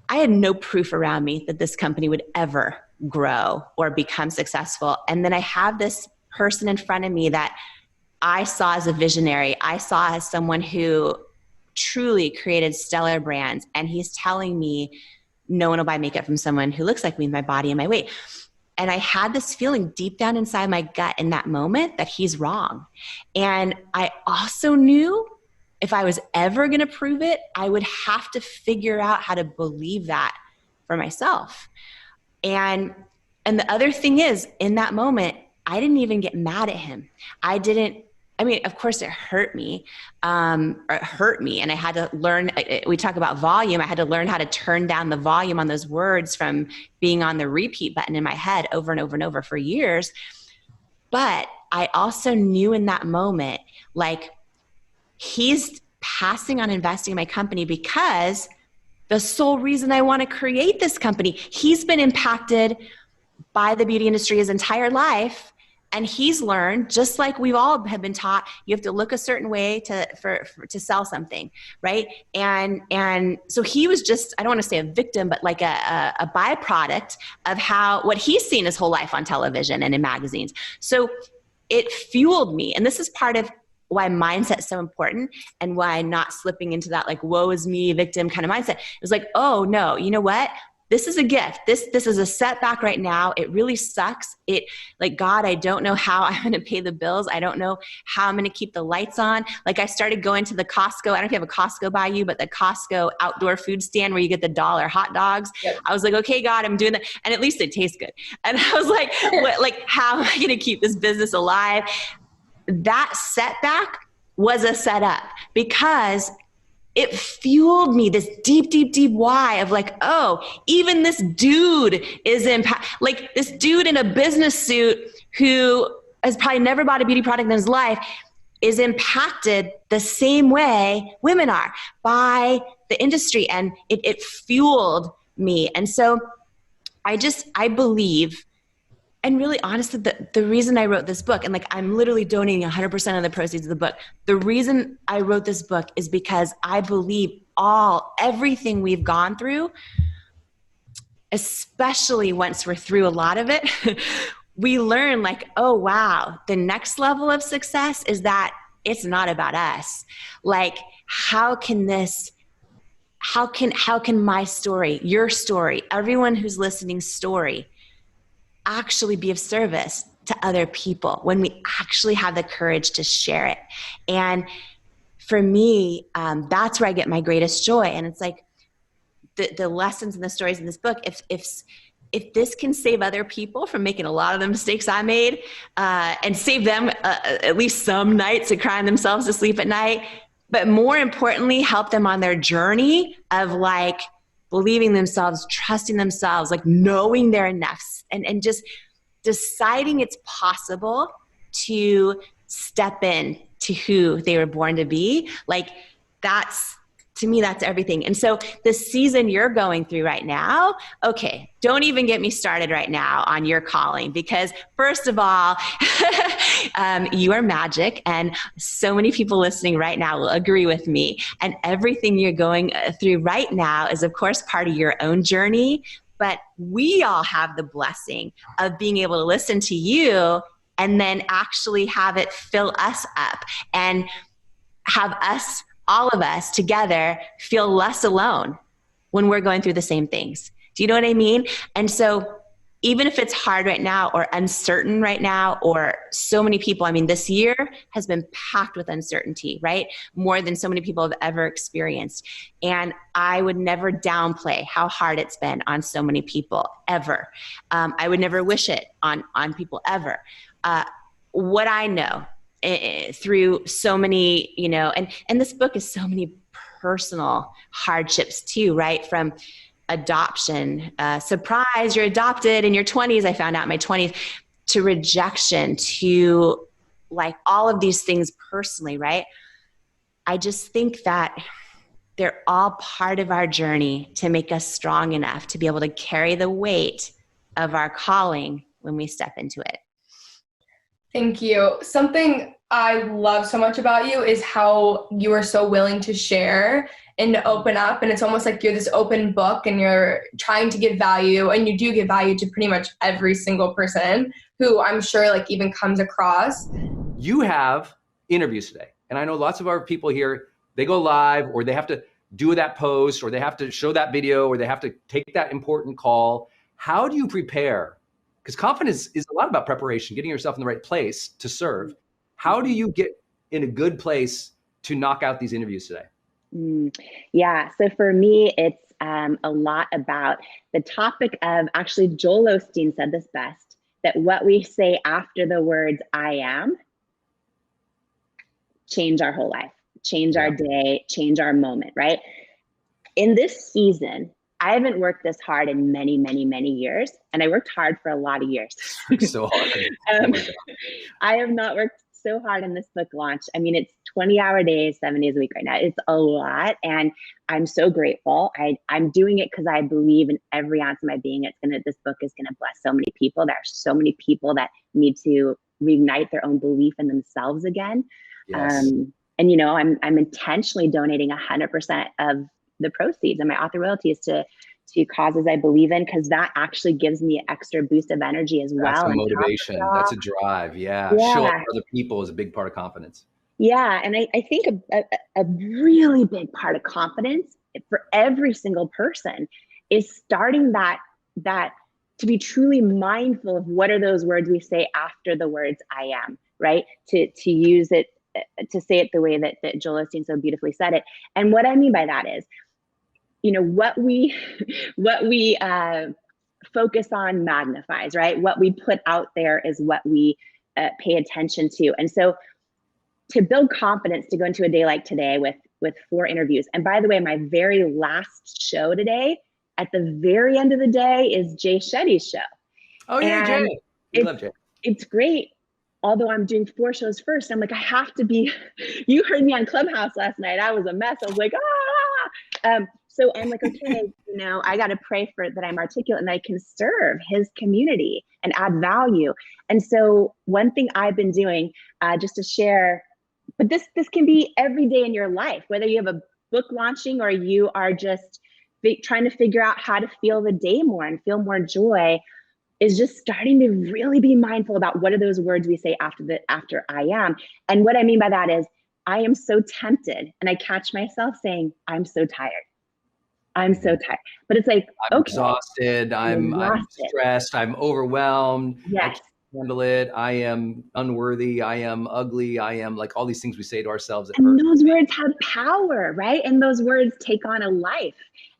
I had no proof around me that this company would ever grow or become successful. And then I have this person in front of me that I saw as a visionary. I saw as someone who truly created stellar brands. And he's telling me, no one will buy makeup from someone who looks like me, my body and my weight. And I had this feeling deep down inside my gut in that moment that he's wrong. And I also knew if I was ever going to prove it, I would have to figure out how to believe that for myself. And the other thing is, in that moment, I didn't even get mad at him. Of course it hurt me, and I had to learn, we talk about volume. I had to learn how to turn down the volume on those words from being on the repeat button in my head over and over and over for years. But I also knew in that moment, he's passing on investing in my company because the sole reason I want to create this company, he's been impacted by the beauty industry his entire life. And he's learned, just like we've all have been taught, you have to look a certain way to sell something, right? And so he was just, I don't want to say a victim, but like a byproduct of what he's seen his whole life on television and in magazines. So it fueled me. And this is part of why mindset is so important, and why not slipping into that like woe is me victim kind of mindset. It was like, oh no, you know what? This is a gift. This is a setback right now. It really sucks. Like, God, I don't know how I'm going to pay the bills. I don't know how I'm going to keep the lights on. Like, I started going to the Costco. I don't know if you have a Costco by you, but the Costco outdoor food stand where you get the $1 hot dogs. Yep. I was like, okay, God, I'm doing that. And at least they taste good. And I was like, how am I going to keep this business alive? That setback was a setup, because it fueled me this deep, deep, deep why of like, oh, even this dude is like this dude in a business suit who has probably never bought a beauty product in his life is impacted the same way women are by the industry. And it fueled me. And so I believe, and really honestly, the reason I wrote this book, and like I'm literally donating 100% of the proceeds of the book. The reason I wrote this book is because I believe everything we've gone through, especially once we're through a lot of it, we learn like, oh wow, the next level of success is that it's not about us. Like, how can my story, your story, everyone who's listening's story actually be of service to other people when we actually have the courage to share it? And for me, that's where I get my greatest joy. And it's like the lessons and the stories in this book, if this can save other people from making a lot of the mistakes I made, and save them at least some nights of crying themselves to sleep at night, but more importantly, help them on their journey of like believing themselves, trusting themselves, like knowing they're enough, and just deciding it's possible to step in to who they were born to be. Like, to me, that's everything. And so the season you're going through right now, okay, don't even get me started right now on your calling, because first of all, you are magic. And so many people listening right now will agree with me. And everything you're going through right now is of course part of your own journey, but we all have the blessing of being able to listen to you and then actually have it fill us up and have us, all of us together, feel less alone when we're going through the same things. Do you know what I mean? And so even if it's hard right now or uncertain right now, or so many people, I mean, this year has been packed with uncertainty, right? More than so many people have ever experienced. And I would never downplay how hard it's been on so many people ever. I would never wish it on people ever. What I know, through so many, and this book is so many personal hardships too, right? From adoption, surprise, you're adopted in your 20s. I found out in my 20s, to rejection, to like all of these things personally, right? I just think that they're all part of our journey to make us strong enough to be able to carry the weight of our calling when we step into it. Thank you. Something I love so much about you is how you are so willing to share and to open up. And it's almost like you're this open book and you're trying to give value, and you do give value to pretty much every single person who I'm sure like even comes across. You have interviews today. And I know lots of our people here, they go live, or they have to do that post, or they have to show that video, or they have to take that important call. How do you prepare? Because confidence is a lot about preparation, getting yourself in the right place to serve. How do you get in a good place to knock out these interviews today? Yeah, so for me, it's a lot about the topic of, actually, Joel Osteen said this best, that what we say after the words "I am" change our whole life, change our day, change our moment, right? In this season, I haven't worked this hard in many, many, many years. And I worked hard for a lot of years. So hard. I have not worked so hard in this book launch. I mean, it's 20-hour days, 7 days a week right now. It's a lot. And I'm so grateful. I'm doing it because I believe in every ounce of my being. This book is going to bless so many people. There are so many people that need to reignite their own belief in themselves again. Yes. And, you know, I'm intentionally donating 100% of the proceeds and my author royalties to causes I believe in, because that actually gives me an extra boost of energy as well. That's a on top of motivation. it all. That's a drive. Yeah. Yeah. Show up for other people is a big part of confidence. Yeah. And I think a really big part of confidence for every single person is starting that to be truly mindful of what are those words we say after the words I am, right? To use it, to say it the way that Joel Osteen so beautifully said it. And what I mean by that is, you know, what we focus on magnifies, right? What we put out there is what we pay attention to. And so to build confidence, to go into a day like today with 4 interviews. And by the way, my very last show today, at the very end of the day, is Jay Shetty's show. Oh yeah, And Jay. We love Jay. It's great. Although I'm doing 4 shows first, I'm like, I have to be, you heard me on Clubhouse last night. I was a mess. I was like, so I'm like, okay, you know, I got to pray for it, that I'm articulate and I can serve his community and add value. And so one thing I've been doing, just to share, but this can be every day in your life, whether you have a book launching or you are just trying to figure out how to feel the day more and feel more joy, is just starting to really be mindful about what are those words we say after I am. And what I mean by that is, I am so tempted, and I catch myself saying, I'm so tired. I'm so tired. But it's like, I'm okay, exhausted. I'm stressed. I'm overwhelmed. Yes. I can't handle it. I am unworthy. I am ugly. I am, like, all these things we say to ourselves. And those words have power, right? And those words take on a life.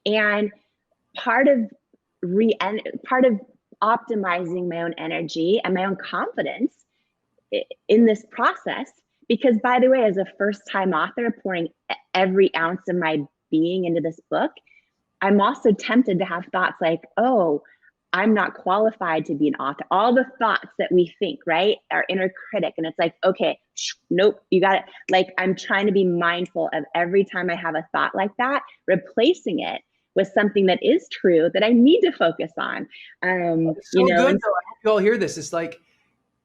And part of optimizing my own energy and my own confidence in this process, because by the way, as a first-time author pouring every ounce of my being into this book, I'm also tempted to have thoughts like, oh, I'm not qualified to be an author. All the thoughts that we think, right? Our inner critic. And it's like, okay, nope, you got it. Like, I'm trying to be mindful of every time I have a thought like that, replacing it with something that is true that I need to focus on. It's so good though. I hope you all hear this. It's like,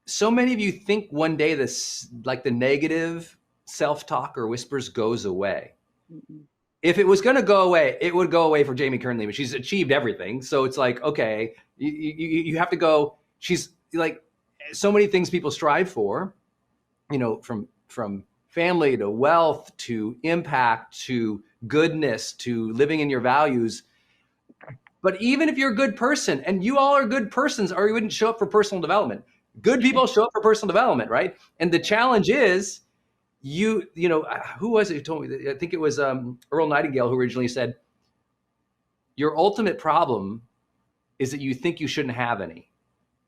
so many of you think one day this, like, the negative self-talk or whispers goes away. Mm-mm. If it was going to go away, it would go away for Jamie Kern Lima. She's achieved everything. So it's like, okay, you have to go. She's like, so many things people strive for, you know, from family to wealth to impact to goodness to living in your values. But even if you're a good person, and you all are good persons, or you wouldn't show up for personal development. Good people show up for personal development, right? And the challenge is, you know, who was it who told me? I think it was Earl Nightingale who originally said, your ultimate problem is that you think you shouldn't have any.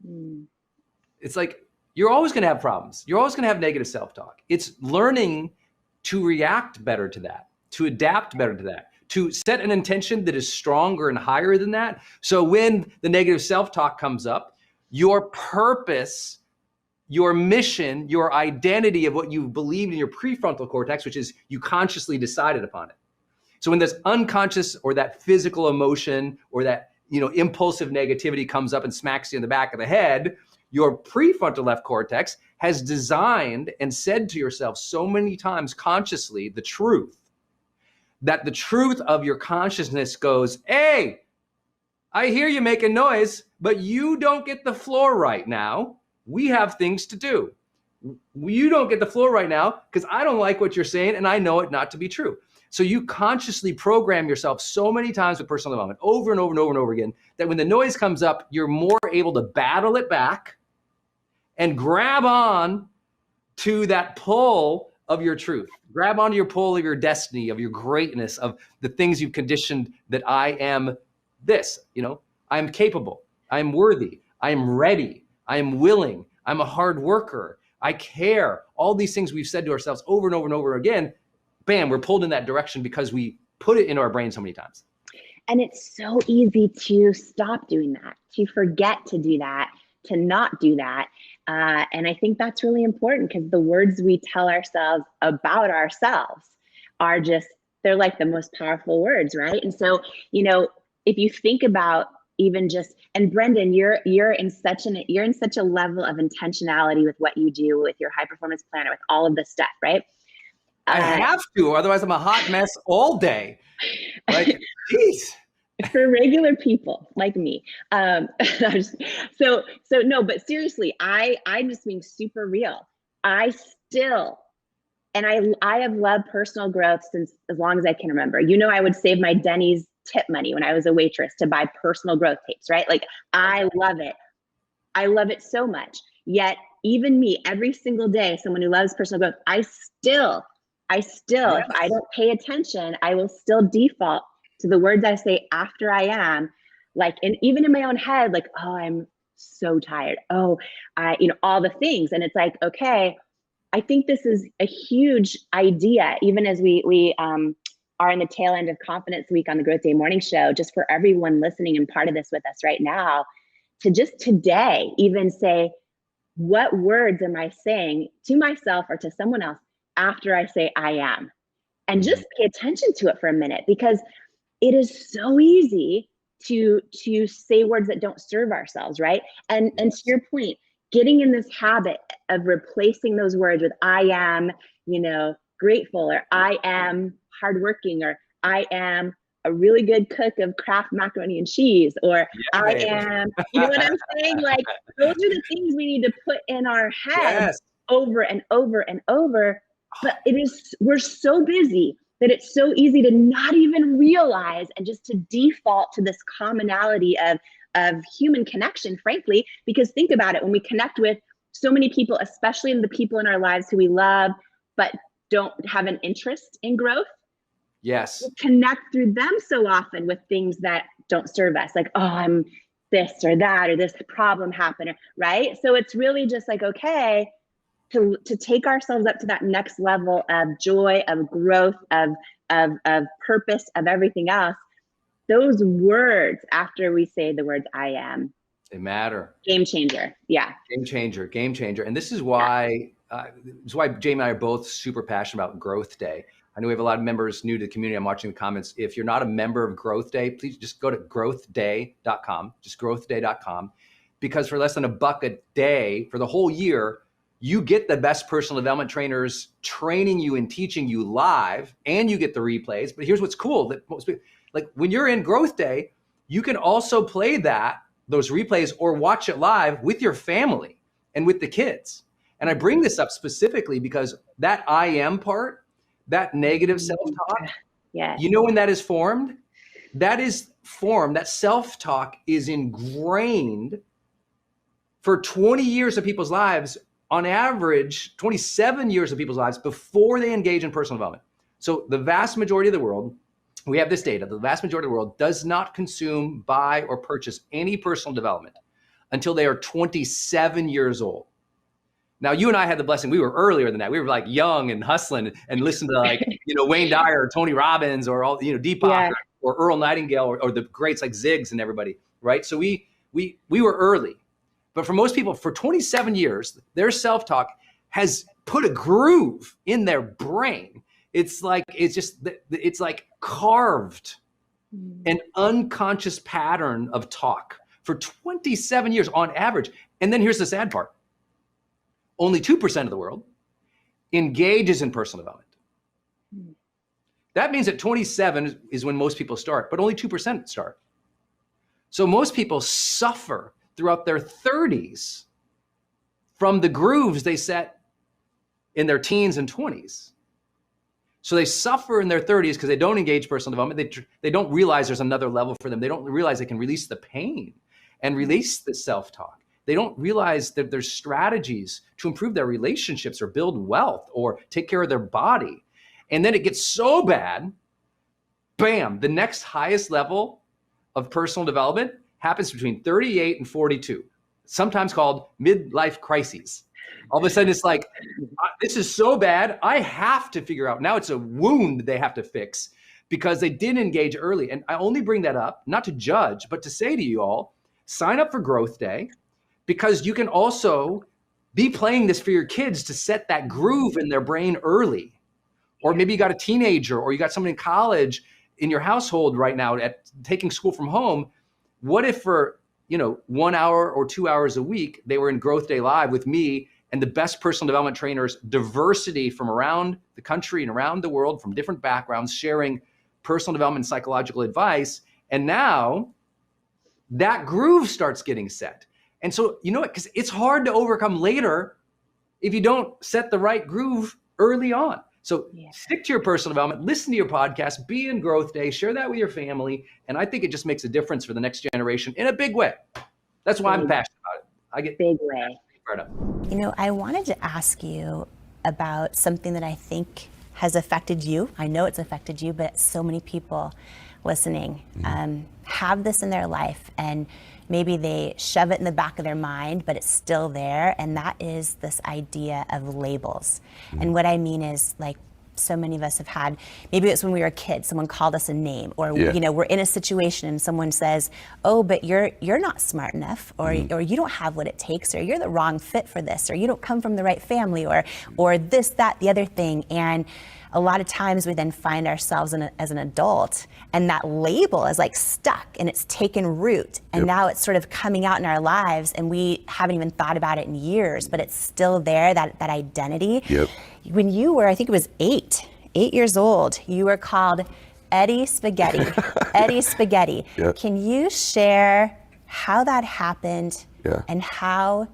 Mm. It's like, you're always going to have problems. You're always going to have negative self-talk. It's learning to react better to that, to adapt better to that, to set an intention that is stronger and higher than that. So when the negative self-talk comes up, your purpose, your mission, your identity of what you believed in your prefrontal cortex, which is you consciously decided upon it. So when this unconscious or that physical emotion or that, you know, impulsive negativity comes up and smacks you in the back of the head, your prefrontal left cortex has designed and said to yourself so many times consciously the truth, that the truth of your consciousness goes, hey, I hear you making noise, but you don't get the floor right now. We have things to do. You don't get the floor right now because I don't like what you're saying and I know it not to be true. So you consciously program yourself so many times with personal development over and over and over and over again that when the noise comes up, you're more able to battle it back and grab on to that pull of your truth. Grab onto your pull of your destiny, of your greatness, of the things you've conditioned that I am this, you know, I'm capable, I'm worthy, I'm ready, I'm willing, I'm a hard worker, I care. All these things we've said to ourselves over and over and over again, bam, we're pulled in that direction because we put it into our brain so many times. And it's so easy to stop doing that, to forget to do that, to not do that. And I think that's really important because the words we tell ourselves about ourselves are just, they're like the most powerful words, right? And so, you know, if you think about even just, and Brendan, you're in such a level of intentionality with what you do with your high performance planner, with all of this stuff, right? I have to, otherwise I'm a hot mess all day. Like, geez. For regular people like me. So no, but seriously, I'm just being super real. I have loved personal growth since as long as I can remember. I would save my Denny's tip money when I was a waitress to buy personal growth tapes, right? Like, I love it. I love it so much. Yet even me, every single day, someone who loves personal growth, I still, yes, if I don't pay attention, I will still default to the words I say after I am, like, and even in my own head, like, oh, I'm so tired. Oh, all the things. And it's like, okay, I think this is a huge idea, even as we are in the tail end of Confidence Week on the Growth Day Morning Show, just for everyone listening and part of this with us right now, to just today even say, what words am I saying to myself or to someone else after I say I am? And just pay attention to it for a minute, because it is so easy to say words that don't serve ourselves, right? And to your point, getting in this habit of replacing those words with I am, grateful, or I am hardworking, or I am a really good cook of Kraft macaroni and cheese, or I am, you know what I'm saying? Like, those are the things we need to put in our heads over and over and over. But we're so busy that it's so easy to not even realize, and just to default to this commonality of human connection, frankly, because think about it, when we connect with so many people, especially the people in our lives who we love, but don't have an interest in growth. Yes. We connect through them so often with things that don't serve us, like, oh, I'm this or that, or this problem happened, right? So it's really just like, okay, to take ourselves up to that next level of joy, of growth, of purpose, of everything else. Those words after we say the words I am, they matter. Game changer. Yeah. Game changer. And this is why Jamie and I are both super passionate about Growth Day. I know we have a lot of members new to the community. I'm watching the comments. If you're not a member of Growth Day, please just go to growthday.com, just growthday.com, because for less than $1 a day for the whole year, you get the best personal development trainers training you and teaching you live, and you get the replays. But here's what's cool, that most people, like, when you're in Growth Day, you can also play those replays or watch it live with your family and with the kids. And I bring this up specifically because that I am part, that negative self-talk, you know when that is formed? That self-talk is ingrained for 20 years of people's lives, on average, 27 years of people's lives before they engage in personal development. So the vast majority of the world, we have this data, the vast majority of the world does not consume, buy, or purchase any personal development until they are 27 years old. Now, you and I had the blessing, we were earlier than that. We were like young and hustling and listened to, like, Wayne Dyer, or Tony Robbins, or all, Deepak, or Earl Nightingale, or the greats like Ziggs and everybody, right? So we were early. But for most people, for 27 years, their self-talk has put a groove in their brain. It's like carved an unconscious pattern of talk for 27 years on average. And then here's the sad part. Only 2% of the world engages in personal development. That means that 27 is when most people start, but only 2% start. So most people suffer throughout their 30s from the grooves they set in their teens and 20s. So they suffer in their 30s because they don't engage personal development. They don't realize there's another level for them. They don't realize they can release the pain and release the self-talk. They don't realize that there's strategies to improve their relationships or build wealth or take care of their body. And then it gets so bad, bam, the next highest level of personal development happens between 38 and 42, sometimes called midlife crises. All of a sudden it's like, this is so bad, I have to figure out, now it's a wound they have to fix because they didn't engage early. And I only bring that up, not to judge, but to say to you all, sign up for Growth Day, because you can also be playing this for your kids to set that groove in their brain early. Or maybe you got a teenager, or you got someone in college in your household right now at taking school from home. What if for, 1 hour or 2 hours a week, they were in Growth Day Live with me and the best personal development trainers, diversity from around the country and around the world, from different backgrounds, sharing personal development, psychological advice. And now that groove starts getting set. And so, you know what, because it's hard to overcome later if you don't set the right groove early on. So stick to your personal development, listen to your podcast, be in Growth Day, share that with your family. And I think it just makes a difference for the next generation in a big way. That's why I'm passionate about it. I get big way. Right up. I wanted to ask you about something that I think has affected you. I know it's affected you, but so many people listening have this in their life, and maybe they shove it in the back of their mind, but it's still there. And that is this idea of labels. And what I mean is, like, so many of us have had, maybe it's when we were kids, someone called us a name, or we're in a situation and someone says, oh, but you're not smart enough, or you don't have what it takes, or you're the wrong fit for this, or you don't come from the right family, or this, that, the other thing. And a lot of times we then find ourselves as an adult, and that label is like stuck and it's taken root, and now it's sort of coming out in our lives, and we haven't even thought about it in years, but it's still there, that identity. When you were, I think it was 8 years old, you were called Eddie Spaghetti. Eddie Spaghetti. Can you share how that happened and how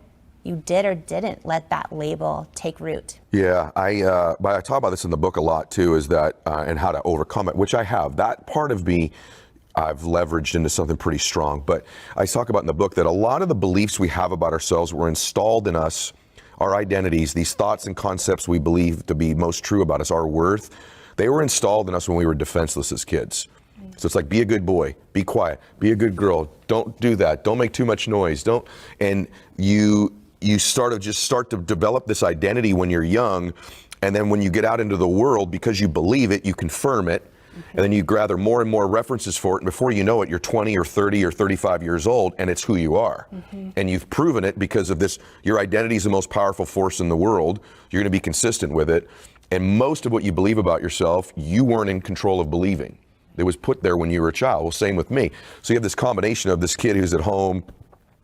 you did or didn't let that label take root? But I talk about this in the book a lot too, is that, and how to overcome it, which I have. That part of me, I've leveraged into something pretty strong. But I talk about in the book that a lot of the beliefs we have about ourselves were installed in us, our identities, these thoughts and concepts we believe to be most true about us, our worth, they were installed in us when we were defenseless as kids. So it's like, be a good boy, be quiet, be a good girl, don't do that, don't make too much noise, and you start to develop this identity when you're young, and then when you get out into the world, because you believe it, you confirm it, and then you gather more and more references for it, and before you know it, you're 20 or 30 or 35 years old, and it's who you are. And you've proven it because of this. Your identity is the most powerful force in the world. You're going to be consistent with it, and most of what you believe about yourself, you weren't in control of believing. It was put there when you were a child. Well, same with me. So you have this combination of this kid who's at home,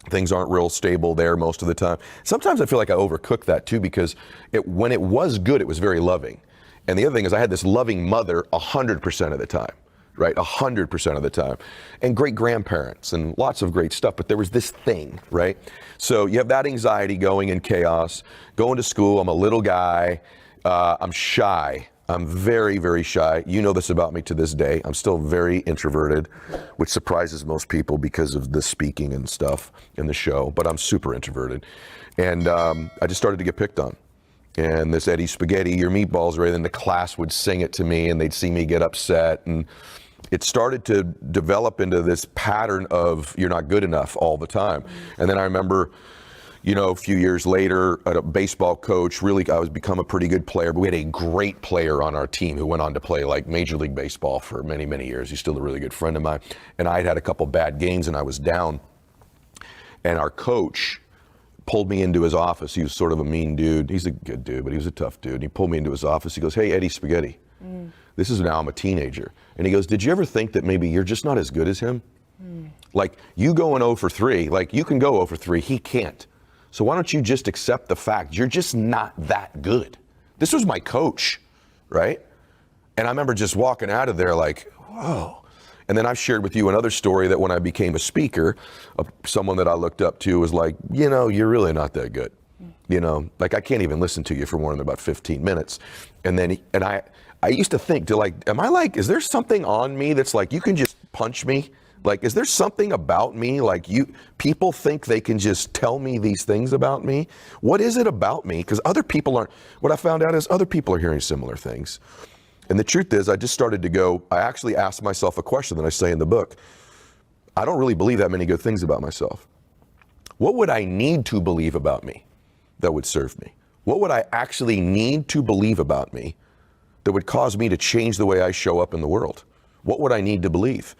things aren't real stable there most of the time. Sometimes I feel like I overcook that too, because when it was good, it was very loving. And the other thing is, I had this loving mother 100% of the time, right? 100% of the time. And great grandparents and lots of great stuff, but there was this thing, right? So you have that anxiety going in chaos, going to school. I'm a little guy. I'm shy. I'm very, very shy. You know this about me to this day. I'm still very introverted, which surprises most people because of the speaking and stuff in the show, but I'm super introverted. And I just started to get picked on. And this Eddie Spaghetti, your meatballs, right? Then the class would sing it to me and they'd see me get upset. And it started to develop into this pattern of, you're not good enough all the time. And then I remember, a few years later, a baseball coach, really, I was become a pretty good player, but we had a great player on our team who went on to play like Major League Baseball for many, many years. He's still a really good friend of mine. And I had a couple bad games and I was down. And our coach pulled me into his office. He was sort of a mean dude. He's a good dude, but he was a tough dude. And he pulled me into his office. He goes, hey, Eddie Spaghetti, this is now I'm a teenager. And he goes, did you ever think that maybe you're just not as good as him? Like, you going 0 for 3, like you can go 0 for 3, he can't. So why don't you just accept the fact you're just not that good? This was my coach, right? And I remember just walking out of there like, whoa. And then I've shared with you another story that when I became a speaker, someone that I looked up to was like, you're really not that good. Like I can't even listen to you for more than about 15 minutes. And I used to think is there something on me that's like, you can just punch me? Like, is there something about me? Like people think they can just tell me these things about me. What is it about me? Because what I found out is other people are hearing similar things. And the truth is, I just started to go, I actually asked myself a question that I say in the book. I don't really believe that many good things about myself. What would I need to believe about me that would serve me? What would I actually need to believe about me that would cause me to change the way I show up in the world? What would I need to believe?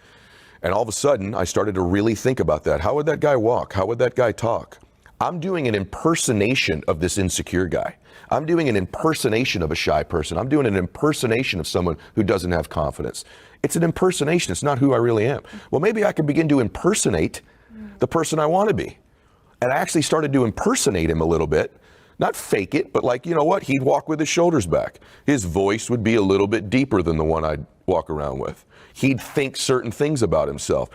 And all of a sudden, I started to really think about that. How would that guy walk? How would that guy talk? I'm doing an impersonation of this insecure guy. I'm doing an impersonation of a shy person. I'm doing an impersonation of someone who doesn't have confidence. It's an impersonation. It's not who I really am. Well, maybe I could begin to impersonate the person I want to be. And I actually started to impersonate him a little bit. Not fake it, but like, you know what? He'd walk with his shoulders back. His voice would be a little bit deeper than the one I'd walk around with. He'd think certain things about himself.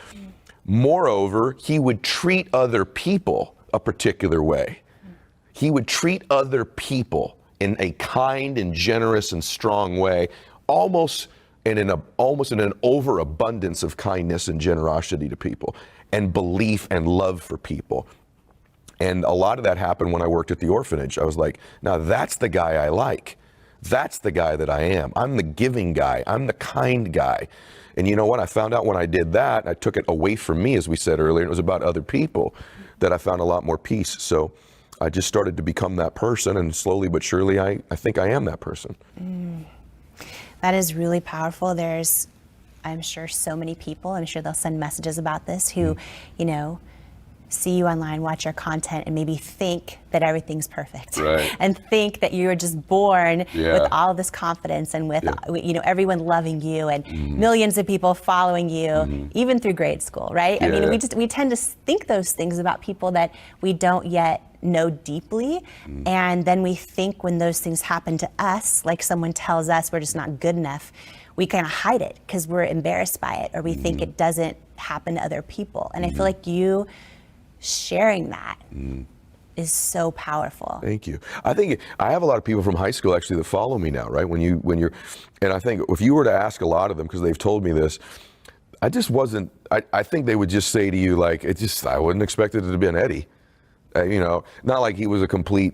Moreover, he would treat other people a particular way. He would treat other people in a kind and generous and strong way, almost in an overabundance of kindness and generosity to people, and belief and love for people. And a lot of that happened when I worked at the orphanage. I was like, now that's the guy I like. That's the guy that I am. I'm the giving guy. I'm the kind guy. And you know what? I found out when I did that, I took it away from me, as we said earlier, and it was about other people, that I found a lot more peace. So I just started to become that person, and slowly but surely, I think I am that person. That is really powerful. There's, I'm sure, so many people, I'm sure they'll send messages about this, who, you know, see you online, watch your content, and maybe think that everything's perfect, right, and think that you're just born with all of this confidence, and with you know, everyone loving you, and millions of people following you, even through grade school, right? I mean, we tend to think those things about people that we don't yet know deeply, and then we think when those things happen to us, like someone tells us we're just not good enough, we kind of hide it because we're embarrassed by it, or we think it doesn't happen to other people. And I feel like you sharing that is so powerful. Thank you. I think I have a lot of people from high school actually that follow me now, right? When you're, and I think if you were to ask a lot of them, because they've told me this, I just wasn't, I think they would just say to you, like, it just, I wouldn't expect it to have been Eddie. You know, not like he was a complete,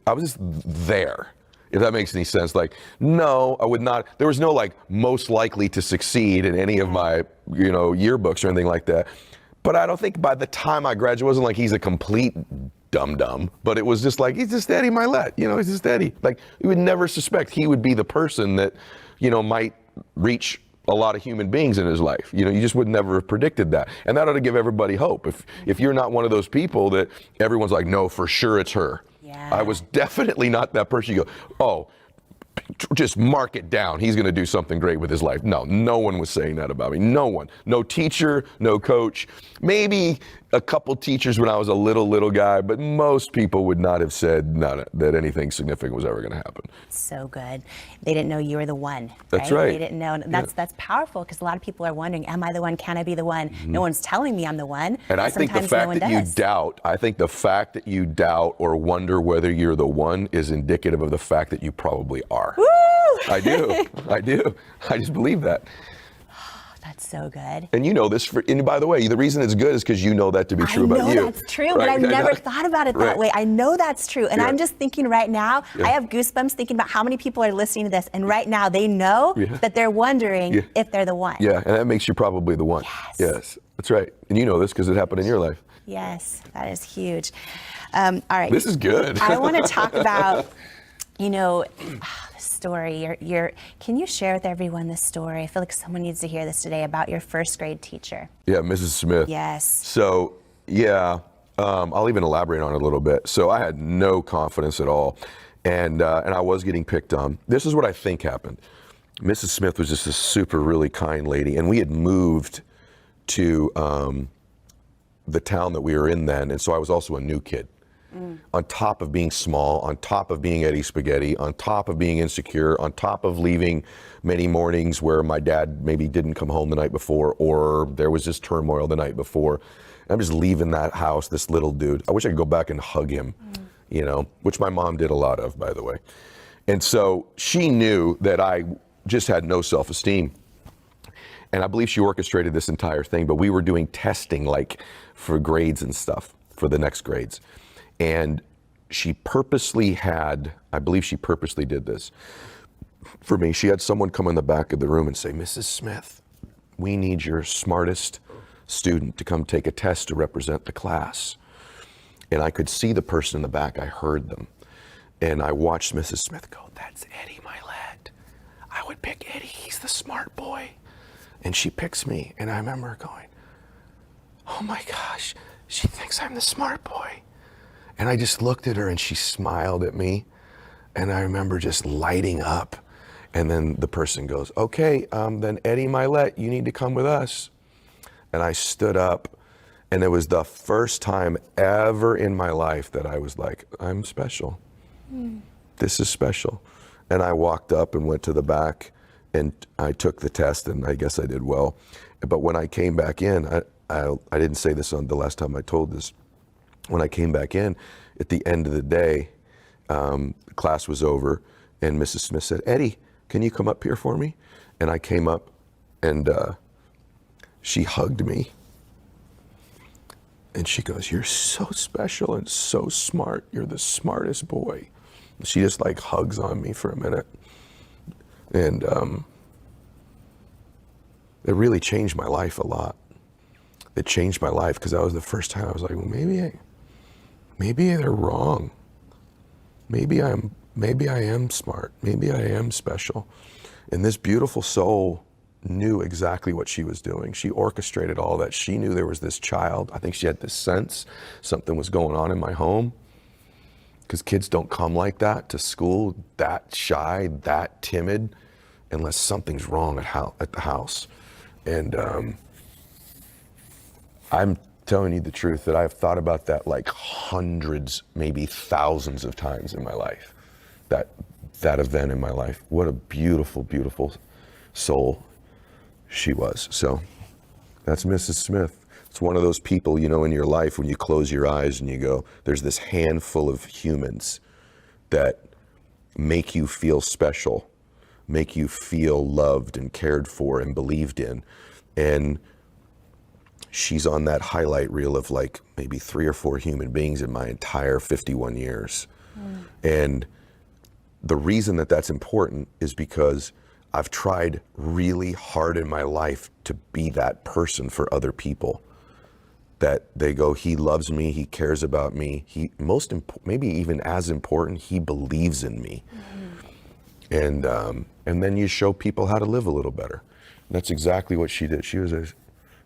I was just there, if that makes any sense. Like, no, I would not, there was no like most likely to succeed in any of my, you know, yearbooks or anything like that. But I don't think by the time I graduated, it wasn't like he's a complete dum-dum, but it was just like, he's just Eddie Milet, you know, he's just Eddie. Like, you would never suspect he would be the person that, you know, might reach a lot of human beings in his life. You know, you just would never have predicted that. And that ought to give everybody hope. If you're not one of those people that everyone's like, no, for sure it's her. Yeah. I was definitely not that person. You go, oh, just mark it down. He's going to do something great with his life. No, no one was saying that about me. No one. No teacher, no coach. Maybe a couple teachers when I was a little guy, but most people would not have said that anything significant was ever going to happen. So good. They didn't know you were the one. That's right. They didn't know. That's powerful, because a lot of people are wondering, am I the one? Can I be the one? No one's telling me I'm the one. And I think the fact that you doubt, you doubt or wonder whether you're the one is indicative of the fact that you probably are. Woo! I do. I just believe that. That's so good. And you know this, and by the way, the reason it's good is because you know that to be true about you. I know that's true, right? But I've never thought about it that way. I know that's true. And I'm just thinking right now, I have goosebumps thinking about how many people are listening to this, and right now they know that they're wondering if they're the one. Yeah, and that makes you probably the one. Yes, that's right. And you know this because it happened in your life. Yes, that is huge. All right. This is good. I want to talk about, you know, the story. Can you share with everyone this story? I feel like someone needs to hear this today, about your first grade teacher. Yeah, Mrs. Smith. Yes. So, I'll even elaborate on it a little bit. So I had no confidence at all, and I was getting picked on. This is what I think happened. Mrs. Smith was just a super, really kind lady, and we had moved to the town that we were in then, and so I was also a new kid. On top of being small, on top of being Eddie Spaghetti, on top of being insecure, on top of leaving many mornings where my dad maybe didn't come home the night before, or there was just turmoil the night before. I'm just leaving that house, this little dude. I wish I could go back and hug him, you know, which my mom did a lot of, by the way. And so she knew that I just had no self-esteem. And I believe she orchestrated this entire thing, but we were doing testing, like for grades and stuff, for the next grades. And she purposely had, I believe she purposely did this for me. She had someone come in the back of the room and say, Mrs. Smith, we need your smartest student to come take a test to represent the class. And I could see the person in the back. I heard them. And I watched Mrs. Smith go, that's Eddie Milet. I would pick Eddie. He's the smart boy. And she picks me. And I remember her going, oh my gosh, she thinks I'm the smart boy. And I just looked at her and she smiled at me. And I remember just lighting up. And then the person goes, okay, then Eddie Milet, you need to come with us. And I stood up, and it was the first time ever in my life that I was like, I'm special. This is special. And I walked up and went to the back, and I took the test, and I guess I did well. But when I came back in, I didn't say this on the last time I told this. When I came back in, at the end of the day, class was over, and Mrs. Smith said, Eddie, can you come up here for me? And I came up, and she hugged me. And she goes, you're so special and so smart. You're the smartest boy. She just like hugs on me for a minute. And it really changed my life a lot. It changed my life because that was the first time I was like, well, maybe they're wrong. Maybe I am smart. Maybe I am special. And this beautiful soul knew exactly what she was doing. She orchestrated all that. She knew there was this child. I think she had this sense something was going on in my home, because kids don't come like that to school, that shy, that timid, unless something's wrong at the house. And I'm telling you the truth that I've thought about that like hundreds, maybe thousands of times in my life. That event in my life. What a beautiful, beautiful soul she was. So that's Mrs. Smith. It's one of those people, you know, in your life when you close your eyes and you go, there's this handful of humans that make you feel special, make you feel loved and cared for and believed in. And she's on that highlight reel of like maybe 3 or 4 human beings in my entire 51 years. And the reason that that's important is because I've tried really hard in my life to be that person for other people. That they go, he loves me, he cares about me, maybe even as important, he believes in me. And then you show people how to live a little better. And that's exactly what she did. She was a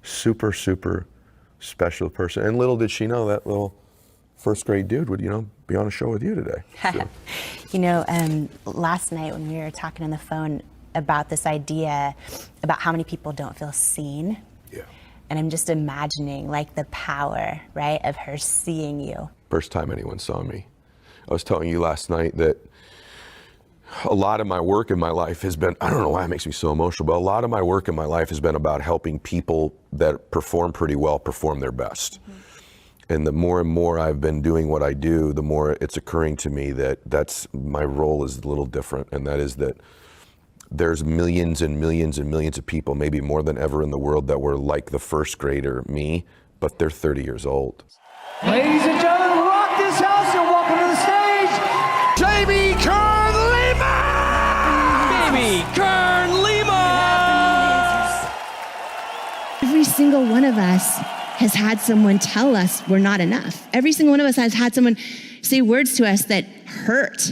super, super special person. And little did she know that little first grade dude would, be on a show with you today. So. Last night when we were talking on the phone about this idea about how many people don't feel seen. Yeah. And I'm just imagining like the power, right, of her seeing you. First time anyone saw me. I was telling you last night that a lot of my work in my life has been, I don't know why it makes me so emotional, but a lot of my work in my life has been about helping people that perform pretty well perform their best. And the more and more I've been doing what I do, the more it's occurring to me that my role is a little different. And that is that there's millions and millions and millions of people, maybe more than ever in the world, that were like the first grader, me, but they're 30 years old. Ladies and gentlemen, rock this house and welcome to the stage, Jamie Kern Lima! Baby Kern Lima! Every single one of us has had someone tell us we're not enough. Every single one of us has had someone say words to us that hurt.